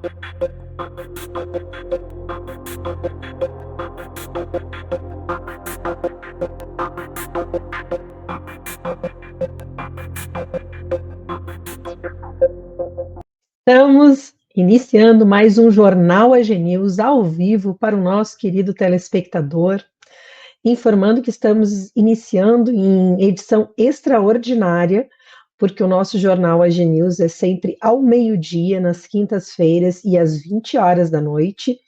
Estamos iniciando mais um Jornal AG News ao vivo para o nosso querido telespectador, informando que estamos iniciando em edição extraordinária, porque o nosso Jornal AG News é sempre ao meio-dia, nas quintas-feiras e às 20 horas da noite,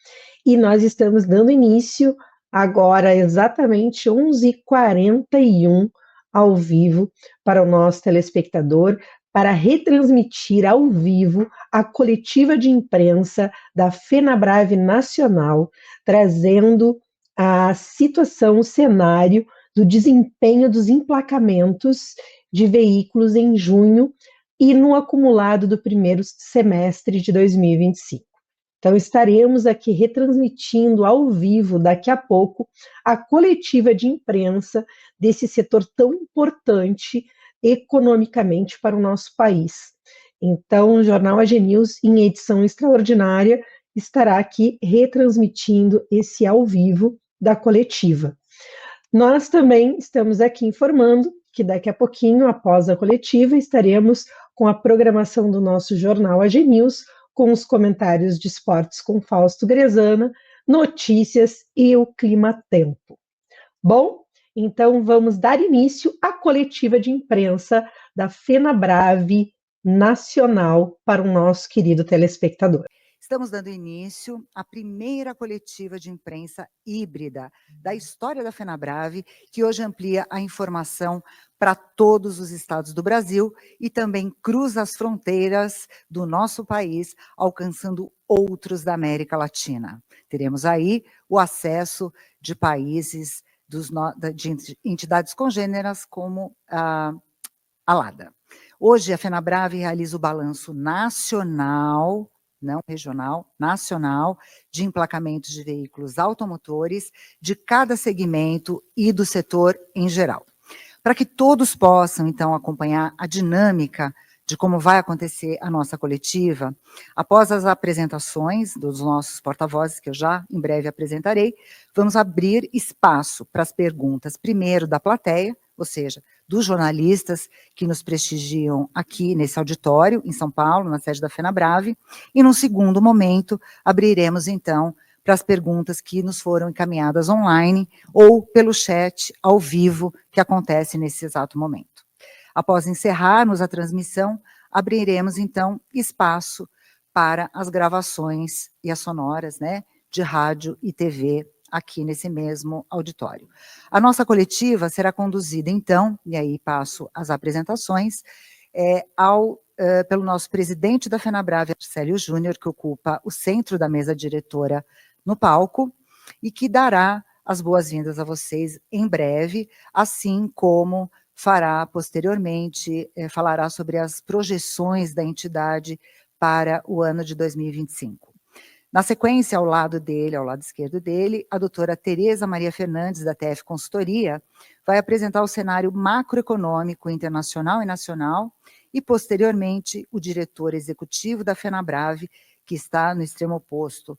e nós estamos dando início agora exatamente 11h41 ao vivo para o nosso telespectador, para retransmitir ao vivo a coletiva de imprensa da FenaBrave Nacional, trazendo a situação, o cenário do desempenho dos emplacamentos de veículos em junho e no acumulado do primeiro semestre de 2025. Então, estaremos aqui retransmitindo ao vivo, daqui a pouco, a coletiva de imprensa desse setor tão importante economicamente para o nosso país. Então, o Jornal AG News, em edição extraordinária, estará aqui retransmitindo esse ao vivo da coletiva. Nós também estamos aqui informando que daqui a pouquinho, após a coletiva, estaremos com a programação do nosso Jornal AG News, com os comentários de esportes com Fausto Grezana, notícias e o clima-tempo. Bom, então vamos dar início à coletiva de imprensa da FenaBrave Nacional para o nosso querido telespectador. Estamos dando início à primeira coletiva de imprensa híbrida da história da FenaBrave, que hoje amplia a informação para todos os estados do Brasil e também cruza as fronteiras do nosso país, alcançando outros da América Latina. Teremos aí o acesso de países, de entidades congêneras como a LADA. Hoje a FenaBrave realiza o balanço nacional, não regional, nacional, de emplacamentos de veículos automotores de cada segmento e do setor em geral. Para que todos possam, então, acompanhar a dinâmica de como vai acontecer a nossa coletiva, após as apresentações dos nossos porta-vozes, que eu já em breve apresentarei, vamos abrir espaço para as perguntas, primeiro da plateia, ou seja, dos jornalistas que nos prestigiam aqui nesse auditório, em São Paulo, na sede da FenaBrave, e num segundo momento abriremos então para as perguntas que nos foram encaminhadas online ou pelo chat ao vivo que acontece nesse exato momento. Após encerrarmos a transmissão, abriremos então espaço para as gravações e as sonoras, né, de rádio e TV aqui nesse mesmo auditório. A nossa coletiva será conduzida, então, e aí passo as apresentações, pelo nosso presidente da FenaBrave, Arcélio Júnior, que ocupa o centro da mesa diretora no palco, e que dará as boas-vindas a vocês em breve, assim como fará posteriormente, falará sobre as projeções da entidade para o ano de 2025. Na sequência, ao lado dele, ao lado esquerdo dele, a doutora Tereza Maria Fernandes, da TF Consultoria, vai apresentar o cenário macroeconômico internacional e nacional, e, posteriormente, o diretor executivo da FenaBrave, que está no extremo oposto,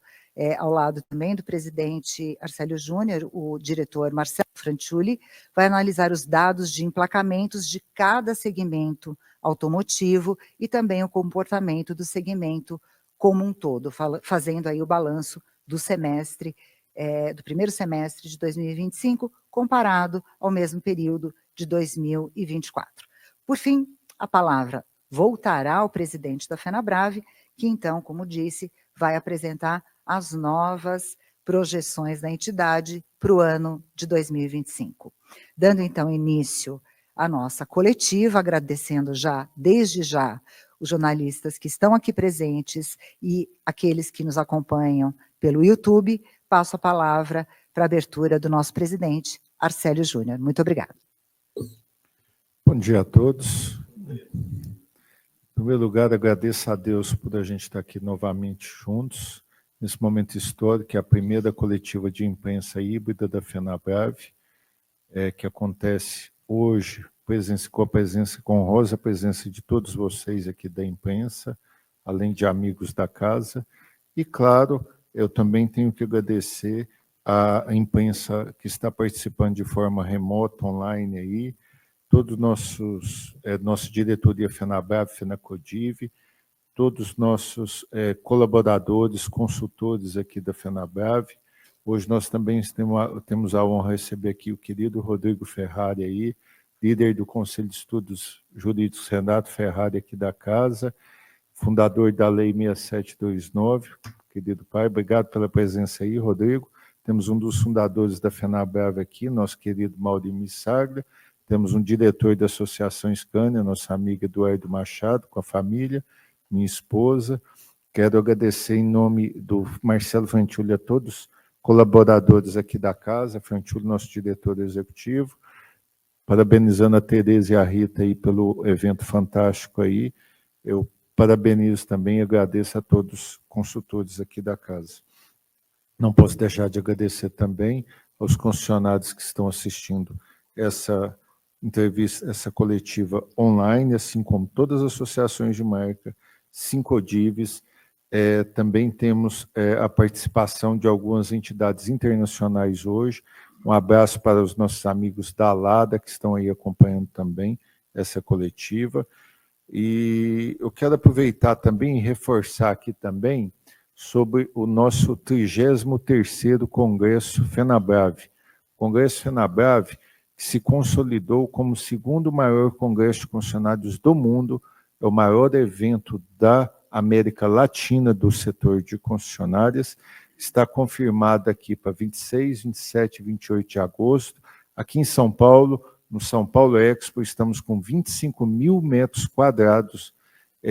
ao lado também do presidente Arcélio Júnior, o diretor Marcelo Franciulli, vai analisar os dados de emplacamentos de cada segmento automotivo e também o comportamento do segmento como um todo, fazendo aí o balanço do semestre, do primeiro semestre de 2025, comparado ao mesmo período de 2024. Por fim, a palavra voltará ao presidente da FenaBrave, que então, como disse, vai apresentar as novas projeções da entidade para o ano de 2025. Dando então início à nossa coletiva, agradecendo já, desde já, os jornalistas que estão aqui presentes e aqueles que nos acompanham pelo YouTube, passo a palavra para a abertura do nosso presidente, Arcélio Júnior. Muito obrigada. Bom dia a todos. Em primeiro lugar, agradeço a Deus por a gente estar aqui novamente juntos, nesse momento histórico, que é a primeira coletiva de imprensa híbrida da FenaBrave, que acontece hoje, com a honrosa presença de todos vocês aqui da imprensa, além de amigos da casa. E, claro, eu também tenho que agradecer à imprensa que está participando de forma remota, online aí, todos nossa diretoria FENABRAVE, FENACODIV, todos os nossos colaboradores, consultores aqui da FENABRAVE. Hoje nós também temos a honra de receber aqui o querido Rodrigo Ferrari aí, líder do Conselho de Estudos Jurídicos Renato Ferrari aqui da casa, fundador da Lei 6729, querido pai, obrigado pela presença aí, Rodrigo. Temos um dos fundadores da FENABRAVE aqui, nosso querido Maurício Sagra, temos um diretor da Associação Scania, nossa amiga Eduardo Machado, com a família, minha esposa. Quero agradecer em nome do Marcelo Franciulli a todos colaboradores aqui da casa, Franciulli, nosso diretor executivo, parabenizando a Tereza e a Rita aí pelo evento fantástico aí. Eu parabenizo também e agradeço a todos os consultores aqui da casa. Não posso deixar de agradecer também aos concessionários que estão assistindo essa entrevista, essa coletiva online, assim como todas as associações de marca, Sincodives. Também temos a participação de algumas entidades internacionais hoje. Um abraço para os nossos amigos da ALADA, que estão aí acompanhando também essa coletiva. E eu quero aproveitar também e reforçar aqui também sobre o nosso 33º Congresso FENABRAVE. O Congresso FENABRAVE, que se consolidou como o segundo maior congresso de concessionários do mundo, é o maior evento da América Latina do setor de concessionárias, está confirmado aqui para 26, 27 e 28 de agosto, aqui em São Paulo, no São Paulo Expo, estamos com 25 mil metros quadrados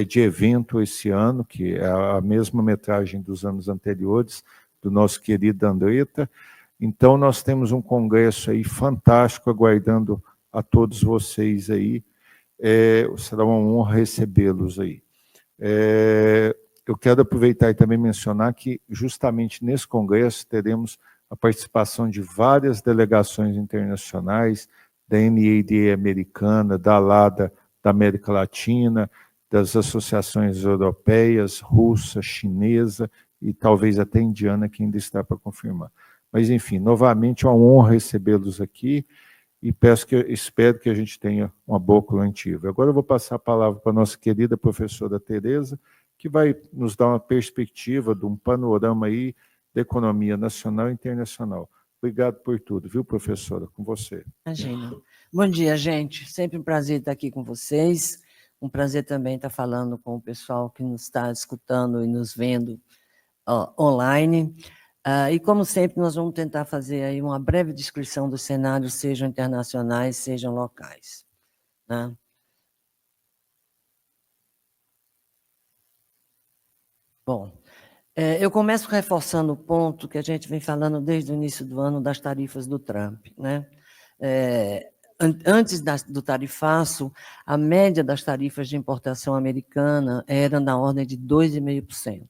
de evento esse ano, que é a mesma metragem dos anos anteriores, do nosso querido Andretta. Então, nós temos um congresso aí fantástico, aguardando a todos vocês aí. Será uma honra recebê-los aí. Eu quero aproveitar e também mencionar que, justamente nesse congresso, teremos a participação de várias delegações internacionais, da NADA americana, da ALADA da América Latina, das associações europeias, russa, chinesa e talvez até indiana, que ainda está para confirmar. Mas, enfim, novamente, é uma honra recebê-los aqui e espero que a gente tenha uma boa coletiva. Agora eu vou passar a palavra para a nossa querida professora Tereza, que vai nos dar uma perspectiva de um panorama aí da economia nacional e internacional. Obrigado por tudo, viu, professora? Com você. Imagina. Bom dia, gente. Sempre um prazer estar aqui com vocês. Um prazer também estar falando com o pessoal que nos está escutando e nos vendo online. E, como sempre, nós vamos tentar fazer aí uma breve descrição dos cenários, sejam internacionais, sejam locais. Né? Bom, eu começo reforçando o ponto que a gente vem falando desde o início do ano das tarifas do Trump. Né? Antes do tarifaço, a média das tarifas de importação americana era na ordem de 2,5%.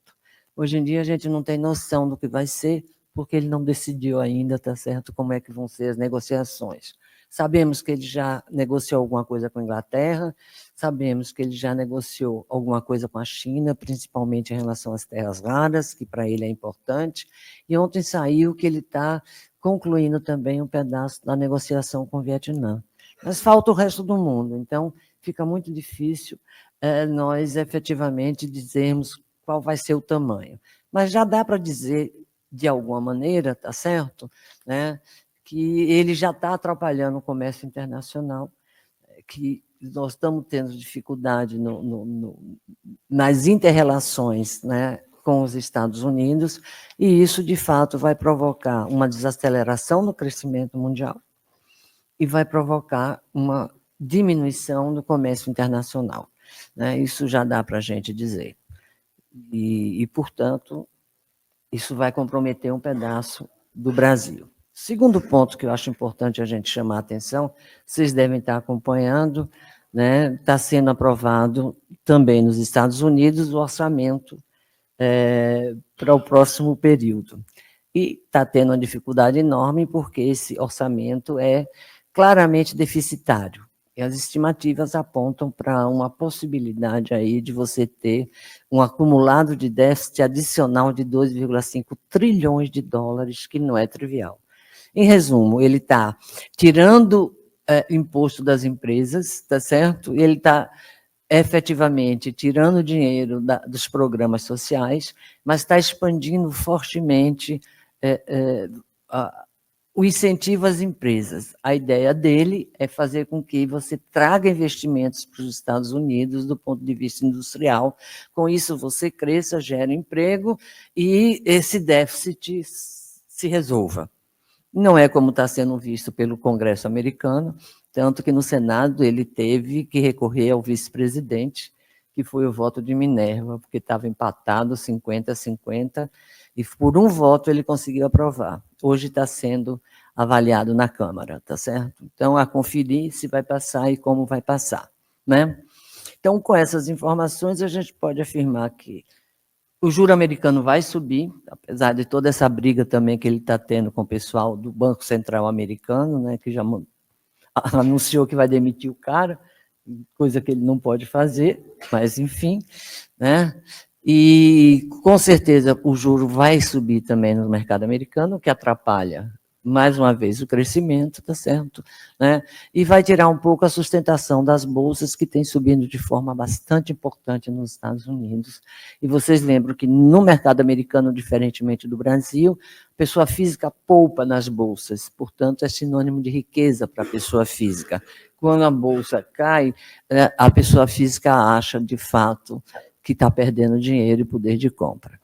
Hoje em dia, a gente não tem noção do que vai ser, porque ele não decidiu ainda, tá certo, como é que vão ser as negociações. Sabemos que ele já negociou alguma coisa com a Inglaterra, sabemos que ele já negociou alguma coisa com a China, principalmente em relação às terras raras, que para ele é importante, e ontem saiu que ele está concluindo também um pedaço da negociação com o Vietnã. Mas falta o resto do mundo, então fica muito difícil nós efetivamente dizermos qual vai ser o tamanho. Mas já dá para dizer, de alguma maneira, tá certo? Né, que ele já está atrapalhando o comércio internacional, que nós estamos tendo dificuldade nas inter-relações, né, com os Estados Unidos, e isso, de fato, vai provocar uma desaceleração no crescimento mundial e vai provocar uma diminuição do comércio internacional. Né? Isso já dá para a gente dizer. E, portanto, isso vai comprometer um pedaço do Brasil. Segundo ponto que eu acho importante a gente chamar a atenção, vocês devem estar acompanhando, né? Está sendo aprovado também nos Estados Unidos o orçamento para o próximo período. E está tendo uma dificuldade enorme porque esse orçamento é claramente deficitário. E as estimativas apontam para uma possibilidade aí de você ter um acumulado de déficit adicional de 2,5 trilhões de dólares, que não é trivial. Em resumo, ele está tirando imposto das empresas, tá certo? Ele está efetivamente tirando dinheiro dos programas sociais, mas está expandindo fortemente o incentivo às empresas. A ideia dele é fazer com que você traga investimentos para os Estados Unidos do ponto de vista industrial. Com isso, você cresça, gera emprego e esse déficit se resolva. Não é como está sendo visto pelo Congresso americano, tanto que no Senado ele teve que recorrer ao vice-presidente, que foi o voto de Minerva, porque estava empatado 50-50, e por um voto ele conseguiu aprovar. Hoje está sendo avaliado na Câmara, tá certo? Então, a conferir se vai passar e como vai passar, né? Então, com essas informações, a gente pode afirmar que o juro americano vai subir, apesar de toda essa briga também que ele está tendo com o pessoal do Banco Central americano, né, que já anunciou que vai demitir o cara, coisa que ele não pode fazer, mas enfim, né? E com certeza o juro vai subir também no mercado americano, o que atrapalha mais uma vez o crescimento, tá certo? Né? E vai tirar um pouco a sustentação das bolsas, que tem subindo de forma bastante importante nos Estados Unidos. E vocês lembram que no mercado americano, diferentemente do Brasil, a pessoa física poupa nas bolsas, portanto, é sinônimo de riqueza para a pessoa física. Quando a bolsa cai, a pessoa física acha, de fato, que está perdendo dinheiro e poder de compra.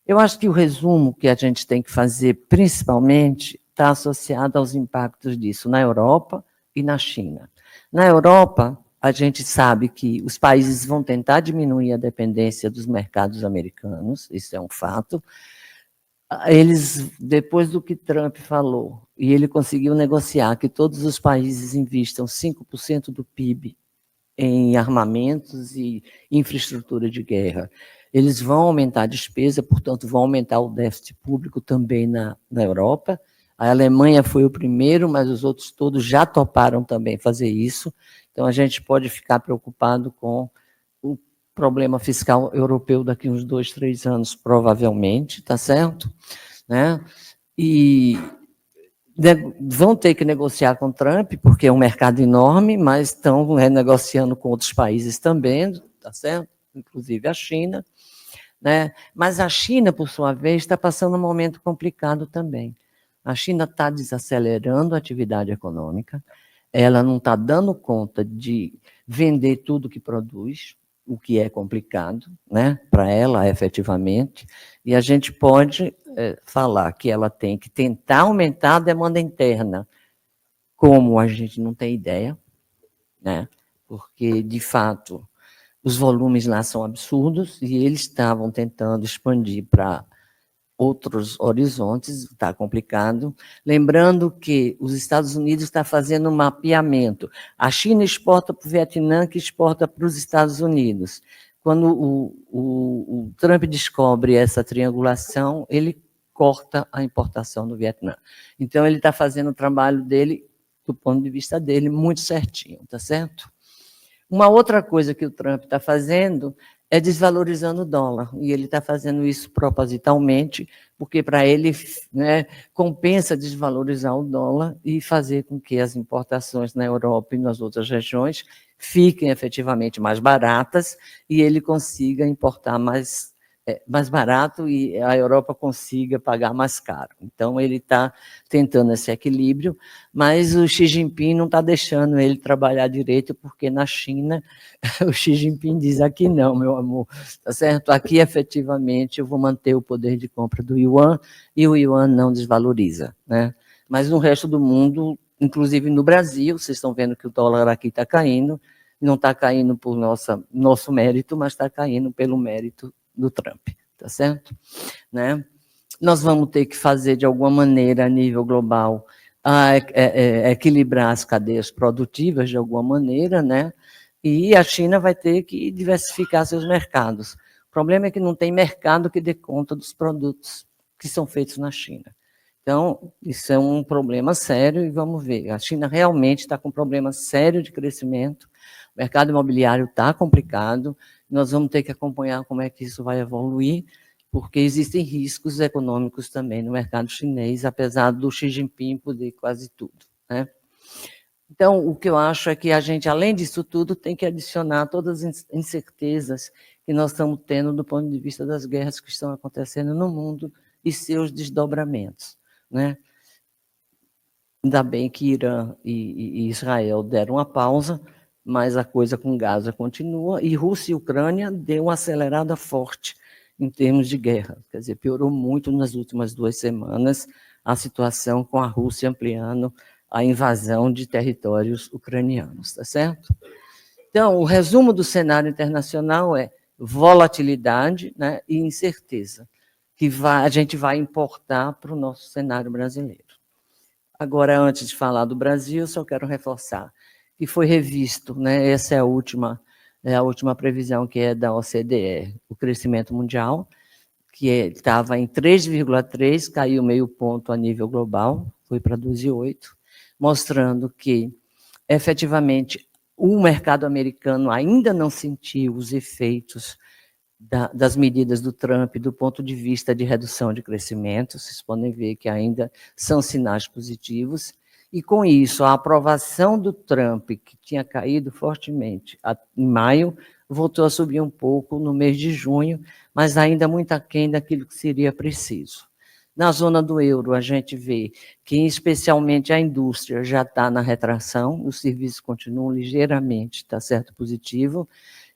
Eu acho que o resumo que a gente tem que fazer, principalmente, está associado aos impactos disso na Europa e na China. Na Europa, a gente sabe que os países vão tentar diminuir a dependência dos mercados americanos, isso é um fato. Eles, depois do que Trump falou, e ele conseguiu negociar que todos os países investam 5% do PIB em armamentos e infraestrutura de guerra, eles vão aumentar a despesa, portanto, vão aumentar o déficit público também na Europa. A Alemanha foi o primeiro, mas os outros todos já toparam também fazer isso. Então, a gente pode ficar preocupado com o problema fiscal europeu daqui a uns 2, 3 anos, provavelmente, tá certo? Né? E vão ter que negociar com Trump, porque é um mercado enorme, mas estão renegociando com outros países também, tá certo? Inclusive a China, né? Mas a China, por sua vez, está passando um momento complicado também. A China está desacelerando a atividade econômica, ela não está dando conta de vender tudo que produz, o que é complicado, né, para ela, efetivamente, e a gente pode falar que ela tem que tentar aumentar a demanda interna, como a gente não tem ideia, né, porque, de fato, os volumes lá são absurdos e eles estavam tentando expandir para outros horizontes, está complicado. Lembrando que os Estados Unidos estão fazendo um mapeamento. A China exporta para o Vietnã, que exporta para os Estados Unidos. Quando o Trump descobre essa triangulação, ele corta a importação do Vietnã. Então, ele está fazendo o trabalho dele, do ponto de vista dele, muito certinho, tá certo? Uma outra coisa que o Trump está fazendo é desvalorizando o dólar, e ele está fazendo isso propositalmente, porque para ele, né, compensa desvalorizar o dólar e fazer com que as importações na Europa e nas outras regiões fiquem efetivamente mais baratas e ele consiga importar mais barato e a Europa consiga pagar mais caro. Então, ele está tentando esse equilíbrio, mas o Xi Jinping não está deixando ele trabalhar direito, porque na China o Xi Jinping diz: aqui não, meu amor, tá certo? Aqui, efetivamente, eu vou manter o poder de compra do yuan e o yuan não desvaloriza, né? Mas no resto do mundo, inclusive no Brasil, vocês estão vendo que o dólar aqui está caindo, não está caindo por nosso mérito, mas está caindo pelo mérito do Trump, tá certo? Né? Nós vamos ter que fazer, de alguma maneira, a nível global, equilibrar as cadeias produtivas, de alguma maneira, né? E a China vai ter que diversificar seus mercados. O problema é que não tem mercado que dê conta dos produtos que são feitos na China. Então, isso é um problema sério e vamos ver. A China realmente está com um problema sério de crescimento, o mercado imobiliário está complicado, nós vamos ter que acompanhar como é que isso vai evoluir, porque existem riscos econômicos também no mercado chinês, apesar do Xi Jinping poder quase tudo, né? Então, o que eu acho é que a gente, além disso tudo, tem que adicionar todas as incertezas que nós estamos tendo do ponto de vista das guerras que estão acontecendo no mundo e seus desdobramentos, né? Ainda bem que Irã e Israel deram uma pausa, mas a coisa com Gaza continua, e Rússia e Ucrânia deu uma acelerada forte em termos de guerra. Quer dizer, piorou muito nas últimas 2 semanas a situação com a Rússia ampliando a invasão de territórios ucranianos, tá certo? Então, o resumo do cenário internacional é volatilidade, né, e incerteza, que a gente vai importar para o nosso cenário brasileiro. Agora, antes de falar do Brasil, eu só quero reforçar que foi revisto, né, essa é a última previsão, que é da OCDE, o crescimento mundial, que estava em 3,3, caiu meio ponto a nível global, foi para 2,8, mostrando que, efetivamente, o mercado americano ainda não sentiu os efeitos das medidas do Trump do ponto de vista de redução de crescimento. Vocês podem ver que ainda são sinais positivos, e com isso a aprovação do Trump, que tinha caído fortemente em maio, voltou a subir um pouco no mês de junho, mas ainda muito aquém daquilo que seria preciso. Na zona do euro, a gente vê que, especialmente, a indústria já está na retração, os serviços continuam ligeiramente, está certo, positivo.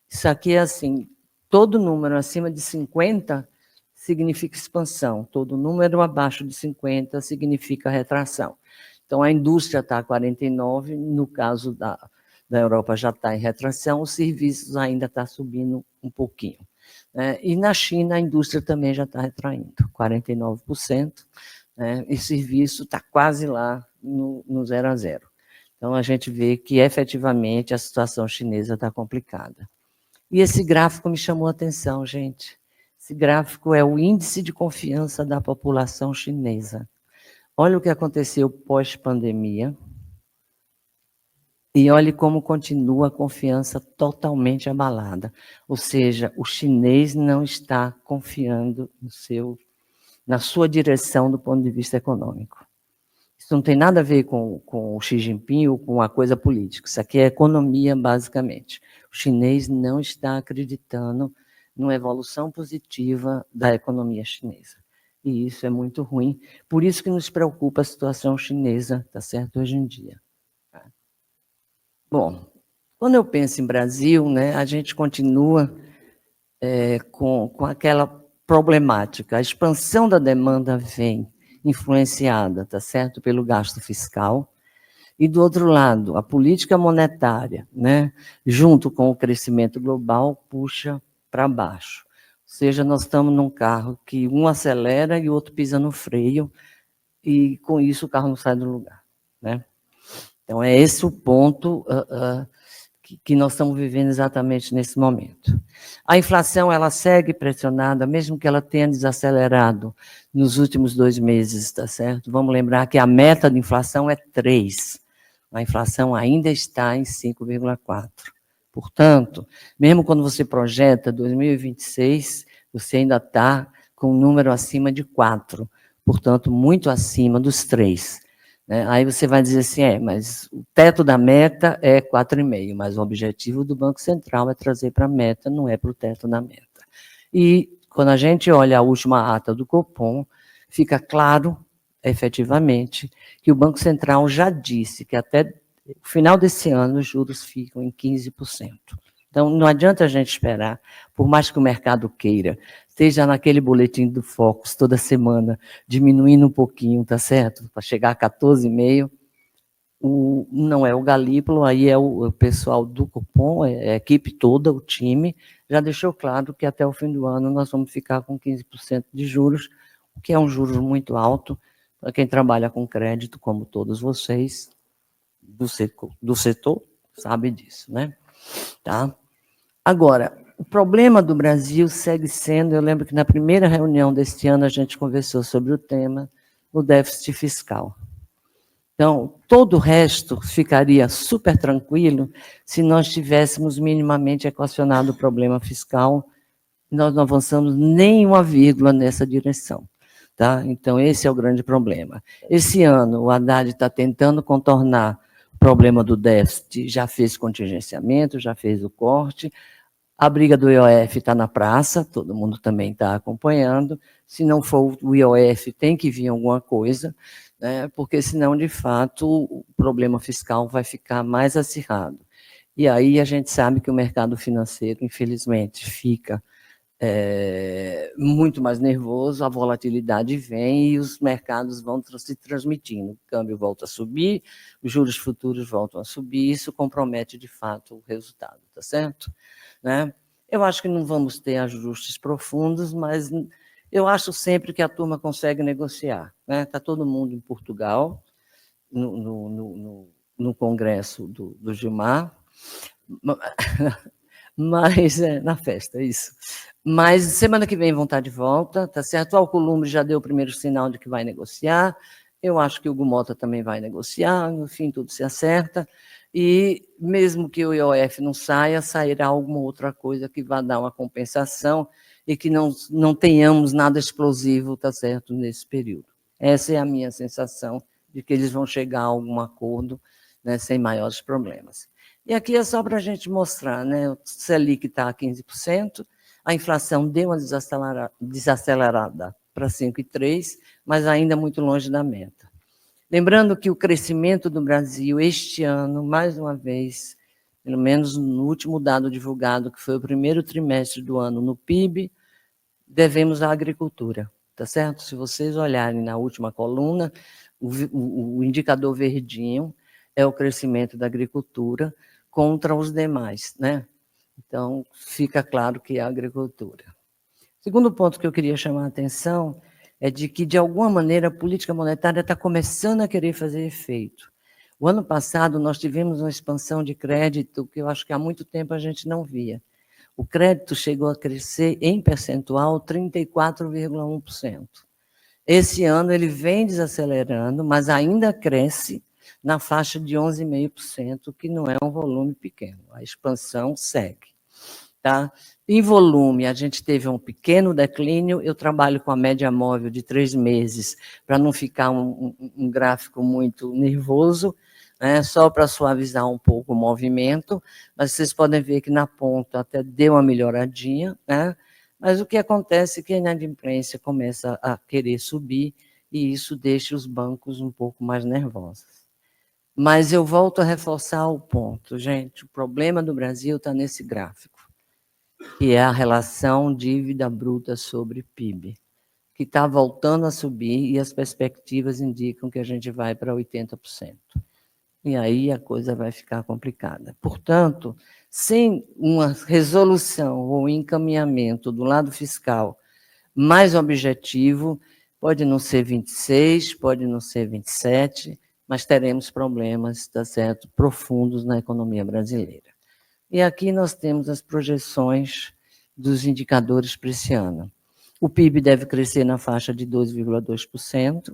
Isso aqui é assim, todo número acima de 50 significa expansão, todo número abaixo de 50 significa retração. Então, a indústria está a 49, no caso da Europa já está em retração, os serviços ainda está subindo um pouquinho. E na China, a indústria também já está retraindo, 49%, e serviço está quase lá no 0 a 0. Então, a gente vê que, efetivamente, a situação chinesa está complicada. E esse gráfico me chamou a atenção, gente. Esse gráfico é o índice de confiança da população chinesa. Olha o que aconteceu pós-pandemia e olhe como continua a confiança totalmente abalada. Ou seja, o chinês não está confiando na sua direção do ponto de vista econômico. Isso não tem nada a ver com o Xi Jinping ou com a coisa política. Isso aqui é economia, basicamente. O chinês não está acreditando numa evolução positiva da economia chinesa. E isso é muito ruim. Por isso que nos preocupa a situação chinesa, tá certo, hoje em dia. Bom, quando eu penso em Brasil, né, a gente continua com aquela problemática. A expansão da demanda vem influenciada, tá certo, pelo gasto fiscal, e do outro lado, a política monetária, né, junto com o crescimento global, puxa para baixo. Ou seja, nós estamos num carro que um acelera e o outro pisa no freio, e com isso o carro não sai do lugar, né? Então, é esse o ponto que nós estamos vivendo exatamente nesse momento. A inflação, ela segue pressionada, mesmo que ela tenha desacelerado nos últimos 2 meses, tá certo? Vamos lembrar que a meta de inflação é 3. A inflação ainda está em 5,4. Portanto, mesmo quando você projeta 2026, você ainda está com um número acima de 4. Portanto, muito acima dos 3. Aí você vai dizer assim, mas o teto da meta é 4,5, mas o objetivo do Banco Central é trazer para a meta, não é para o teto da meta. E quando a gente olha a última ata do Copom, fica claro, efetivamente, que o Banco Central já disse que até o final desse ano os juros ficam em 15%. Então, não adianta a gente esperar, por mais que o mercado queira, esteja naquele boletim do Focus toda semana, diminuindo um pouquinho, tá certo? Para chegar a 14,5%, não é o Galípolo, aí é o pessoal do Copom, é a equipe toda, o time, já deixou claro que até o fim do ano nós vamos ficar com 15% de juros, o que é um juros muito alto, para quem trabalha com crédito, como todos vocês, do setor sabe disso, né? Tá? Agora, o problema do Brasil segue sendo, eu lembro que na primeira reunião deste ano a gente conversou sobre o tema, o déficit fiscal. Então, todo o resto ficaria super tranquilo se nós tivéssemos minimamente equacionado o problema fiscal. Nós não avançamos nem uma vírgula nessa direção. Tá? Então, esse é o grande problema. Esse ano, o Haddad está tentando contornar o problema do déficit, já fez contingenciamento, já fez o corte. A briga do IOF está na praça, todo mundo também está acompanhando. Se não for o IOF, tem que vir alguma coisa, né? Porque senão, de fato, o problema fiscal vai ficar mais acirrado. E aí a gente sabe que o mercado financeiro, infelizmente, fica muito mais nervoso, a volatilidade vem e os mercados vão se transmitindo. O câmbio volta a subir, os juros futuros voltam a subir, isso compromete, de fato, o resultado, tá certo? Né? Eu acho que não vamos ter ajustes profundos, mas eu acho sempre que a turma consegue negociar. Está todo mundo em Portugal, no congresso do Gilmar, mas na festa, isso. Mas semana que vem vão estar de volta, tá certo? O Alcolumbre já deu o primeiro sinal de que vai negociar, eu acho que o Hugo Mota também vai negociar, no fim tudo se acerta, e mesmo que o IOF não saia, sairá alguma outra coisa que vá dar uma compensação e que não tenhamos nada explosivo, tá certo, nesse período. Essa é a minha sensação de que eles vão chegar a algum acordo, né, sem maiores problemas. E aqui é só para a gente mostrar, né? O Selic está a 15%, a inflação deu uma desacelerada para 5,3%, mas ainda muito longe da meta. Lembrando que o crescimento do Brasil este ano, mais uma vez, pelo menos no último dado divulgado, que foi o primeiro trimestre do ano no PIB, devemos à agricultura, tá certo? Se vocês olharem na última coluna, o indicador verdinho é o crescimento da agricultura contra os demais, né? Então, fica claro que é a agricultura. Segundo ponto que eu queria chamar a atenção é de que, de alguma maneira, a política monetária está começando a querer fazer efeito. O ano passado, nós tivemos uma expansão de crédito que eu acho que há muito tempo a gente não via. O crédito chegou a crescer, em percentual, 34,1%. Esse ano, ele vem desacelerando, mas ainda cresce na faixa de 11,5%, que não é um volume pequeno. A expansão segue. Tá? Em volume, a gente teve um pequeno declínio. Eu trabalho com a média móvel de 3 meses, para não ficar um gráfico muito nervoso, né? Só para suavizar um pouco o movimento, mas vocês podem ver que na ponta até deu uma melhoradinha, né? Mas o que acontece é que a inadimplência começa a querer subir e isso deixa os bancos um pouco mais nervosos. Mas eu volto a reforçar o ponto, gente, o problema do Brasil está nesse gráfico, que é a relação dívida bruta sobre PIB, que está voltando a subir e as perspectivas indicam que a gente vai para 80%. E aí a coisa vai ficar complicada. Portanto, sem uma resolução ou encaminhamento do lado fiscal mais objetivo, pode não ser 26, pode não ser 27, mas teremos problemas, tá certo, profundos na economia brasileira. E aqui nós temos as projeções dos indicadores para esse ano. O PIB deve crescer na faixa de 2,2%,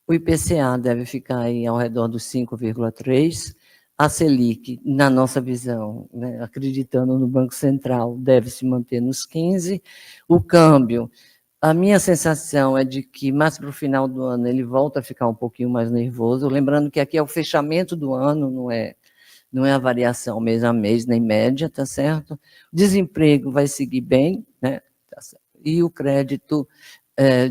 o IPCA deve ficar aí ao redor dos 5,3%, a Selic, na nossa visão, né, acreditando no Banco Central, deve se manter nos 15%, o câmbio, a minha sensação é de que mais para o final do ano ele volta a ficar um pouquinho mais nervoso, lembrando que aqui é o fechamento do ano, não é a variação mês a mês, nem média, tá certo? O desemprego vai seguir bem, né? Tá certo. E o crédito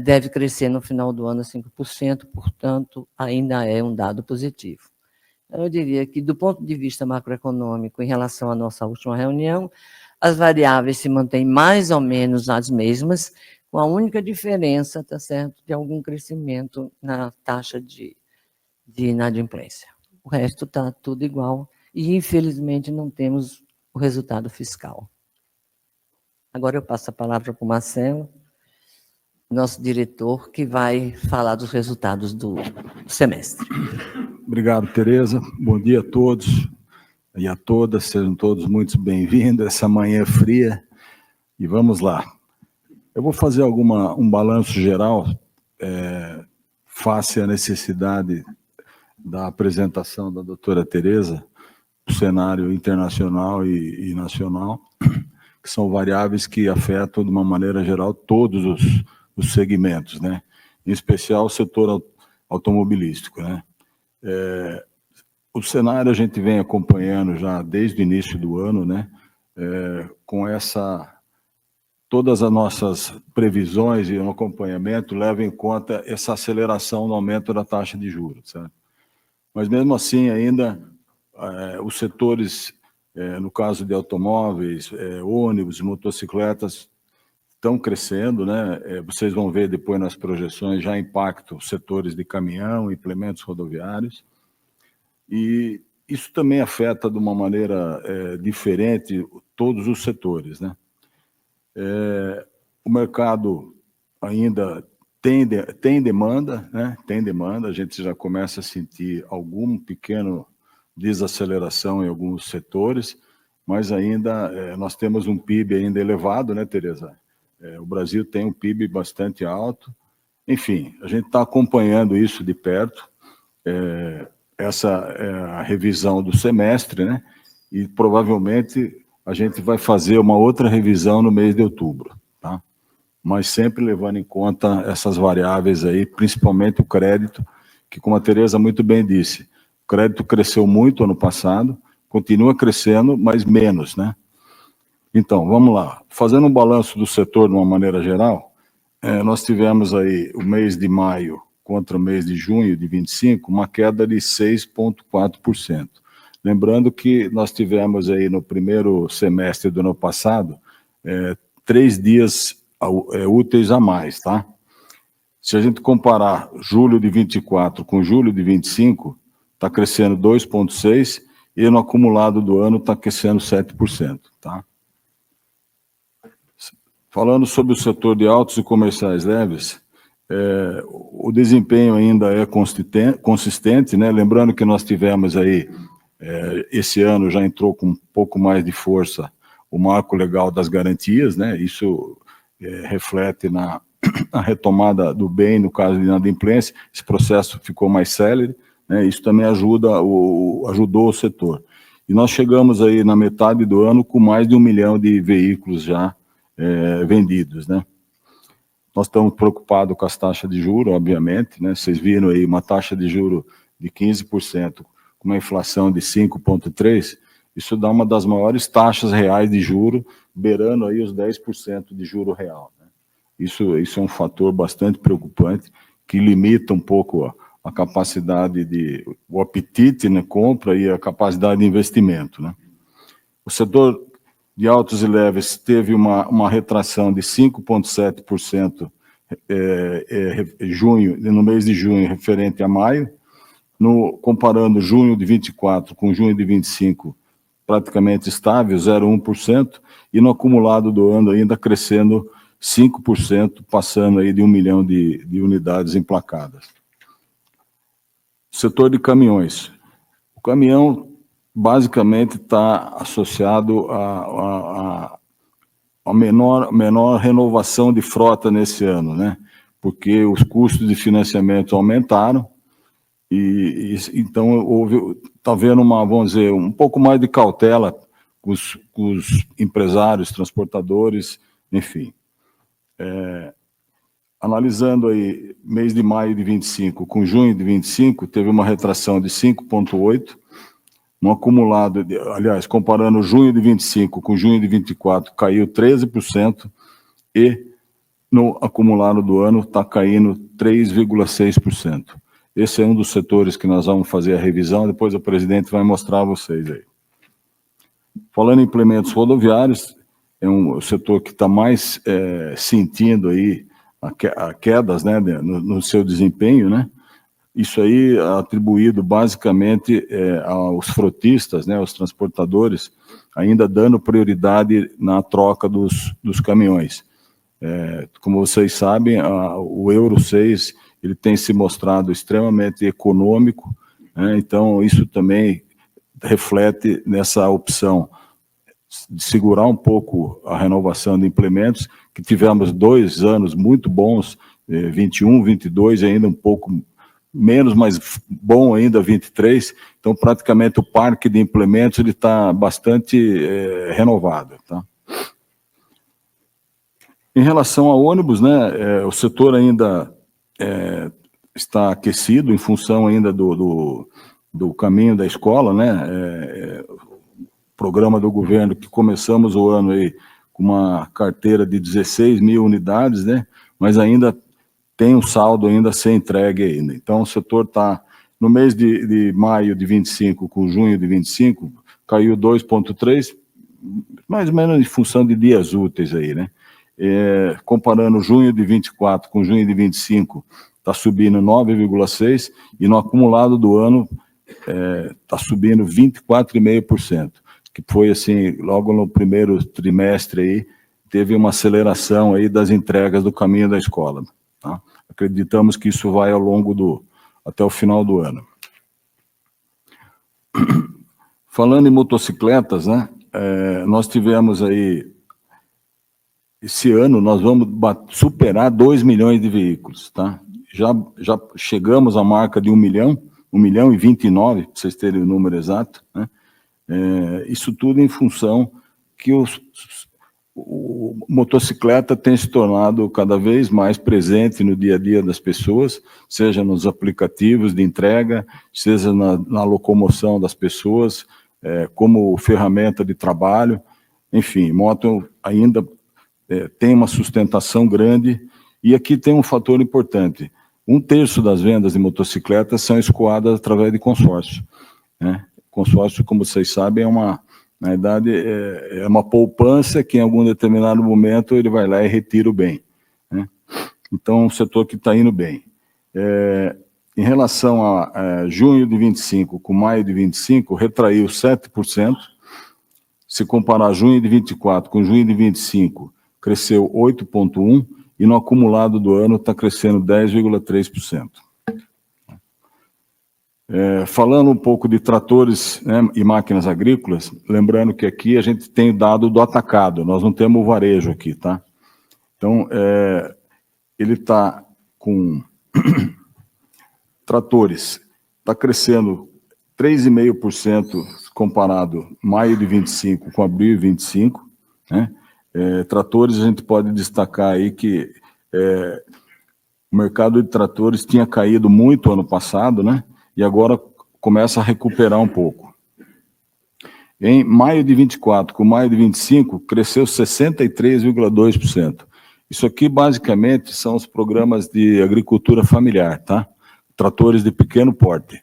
deve crescer no final do ano a 5%, portanto, ainda é um dado positivo. Eu diria que, do ponto de vista macroeconômico, em relação à nossa última reunião, as variáveis se mantêm mais ou menos as mesmas, com a única diferença, tá certo, de algum crescimento na taxa de inadimplência. O resto está tudo igual e, infelizmente, não temos o resultado fiscal. Agora eu passo a palavra para o Marcelo, nosso diretor, que vai falar dos resultados do semestre. Obrigado, Tereza. Bom dia a todos e a todas. Sejam todos muito bem-vindos essa manhã fria. E vamos lá. Eu vou fazer um balanço geral, face à necessidade da apresentação da doutora Tereza, o cenário internacional e nacional, que são variáveis que afetam, de uma maneira geral, todos os segmentos, né? Em especial o setor automobilístico, né? O cenário a gente vem acompanhando já desde o início do ano, né? Com todas as nossas previsões e o acompanhamento levam em conta essa aceleração no aumento da taxa de juros, certo? Mas mesmo assim ainda os setores, no caso de automóveis, ônibus, motocicletas, estão crescendo, né? Vocês vão ver depois nas projeções já impactam os setores de caminhão, implementos rodoviários, e isso também afeta de uma maneira diferente todos os setores, né? O mercado ainda tem demanda, né? Tem demanda, a gente já começa a sentir algum pequeno desaceleração em alguns setores, mas ainda nós temos um PIB ainda elevado, né, Tereza? O Brasil tem um PIB bastante alto. Enfim, a gente está acompanhando isso de perto. Essa é a revisão do semestre, né? E provavelmente a gente vai fazer uma outra revisão no mês de outubro, tá? Mas sempre levando em conta essas variáveis aí, principalmente o crédito, que, como a Tereza muito bem disse, o crédito cresceu muito ano passado, continua crescendo, mas menos, né? Então, vamos lá. Fazendo um balanço do setor de uma maneira geral, nós tivemos aí o mês de maio contra o mês de junho de 25, uma queda de 6,4%. Lembrando que nós tivemos aí no primeiro semestre do ano passado 3 dias úteis a mais, tá? Se a gente comparar julho de 24 com julho de 25, está crescendo 2,6% e no acumulado do ano está crescendo 7%, tá? Falando sobre o setor de autos e comerciais leves, o desempenho ainda é consistente, né? Lembrando que nós tivemos aí, esse ano já entrou com um pouco mais de força o marco legal das garantias, né? Isso reflete na retomada do bem, no caso de inadimplência, esse processo ficou mais célere, né? Isso também ajudou o setor. E nós chegamos aí na metade do ano com mais de 1 milhão de veículos já vendidos, né? Nós estamos preocupados com as taxas de juros, obviamente, né? Vocês viram aí uma taxa de juros de 15%, com uma inflação de 5,3%, isso dá uma das maiores taxas reais de juros, beirando aí os 10% de juro real, né? Isso é um fator bastante preocupante, que limita um pouco a capacidade o apetite na compra e a capacidade de investimento, né? O setor de autos e leves teve uma retração de 5,7% no mês de junho, referente a maio, comparando junho de 24 com junho de 25, praticamente estável, 0,1%, e no acumulado do ano ainda crescendo 5%, passando aí de 1 milhão de unidades emplacadas. Setor de caminhões. O caminhão basicamente está associado a menor renovação de frota nesse ano, né? Porque os custos de financiamento aumentaram e então está havendo vamos dizer, um pouco mais de cautela com os empresários, transportadores, enfim. Analisando aí mês de maio de 25 com junho de 25, teve uma retração de 5,8%, no acumulado, aliás, comparando junho de 25 com junho de 24, caiu 13%, e no acumulado do ano está caindo 3,6%. Esse é um dos setores que nós vamos fazer a revisão, depois o presidente vai mostrar a vocês aí. Falando em implementos rodoviários, é um setor que está mais sentindo aí quedas, né, no seu desempenho, né? Isso aí é atribuído basicamente aos frotistas, né, aos transportadores, ainda dando prioridade na troca dos caminhões. Como vocês sabem, o Euro 6 ele tem se mostrado extremamente econômico, né, então isso também reflete nessa opção de segurar um pouco a renovação de implementos, que tivemos 2 anos muito bons, 21, 22, ainda um pouco menos, mas bom ainda, 23. Então, praticamente, o parque de implementos está bastante renovado. Tá? Em relação ao ônibus, né, o setor ainda está aquecido em função ainda do caminho da escola, né, programa do governo que começamos o ano aí com uma carteira de 16 mil unidades, né, mas ainda tem um saldo ainda a ser entregue ainda. Então, o setor está, no mês de maio de 25 com junho de 25, caiu 2,3, mais ou menos em função de dias úteis aí, né? Comparando junho de 24 com junho de 25, está subindo 9,6, e no acumulado do ano está subindo 24,5%, que foi assim, logo no primeiro trimestre aí, teve uma aceleração aí das entregas do caminho da escola. Tá? Acreditamos que isso vai ao longo até o final do ano. Falando em motocicletas, né, nós tivemos aí, esse ano nós vamos superar 2 milhões de veículos, tá? Já chegamos à marca de 1 milhão, 1 milhão e 29, para vocês terem o número exato, né? Isso tudo em função que o motocicleta tem se tornado cada vez mais presente no dia a dia das pessoas, seja nos aplicativos de entrega, seja na locomoção das pessoas, como ferramenta de trabalho, enfim, moto ainda tem uma sustentação grande, e aqui tem um fator importante: 1/3 das vendas de motocicletas são escoadas através de consórcio, né? Consórcio, como vocês sabem, na verdade, é uma poupança que em algum determinado momento ele vai lá e retira o bem, né? Então, é um setor que está indo bem. Em relação a junho de 25 com maio de 25, retraiu 7%. Se comparar junho de 24 com junho de 25, cresceu 8,1%, e no acumulado do ano está crescendo 10,3%. Falando um pouco de tratores, né, e máquinas agrícolas, lembrando que aqui a gente tem o dado do atacado, nós não temos o varejo aqui, tá? Então, ele está com tratores, está crescendo 3,5% comparado maio de 25 com abril de 25, né? Tratores, a gente pode destacar aí que o mercado de tratores tinha caído muito ano passado, né? E agora começa a recuperar um pouco. Em maio de 24 com maio de 25, cresceu 63,2%. Isso aqui, basicamente, são os programas de agricultura familiar, tá? Tratores de pequeno porte.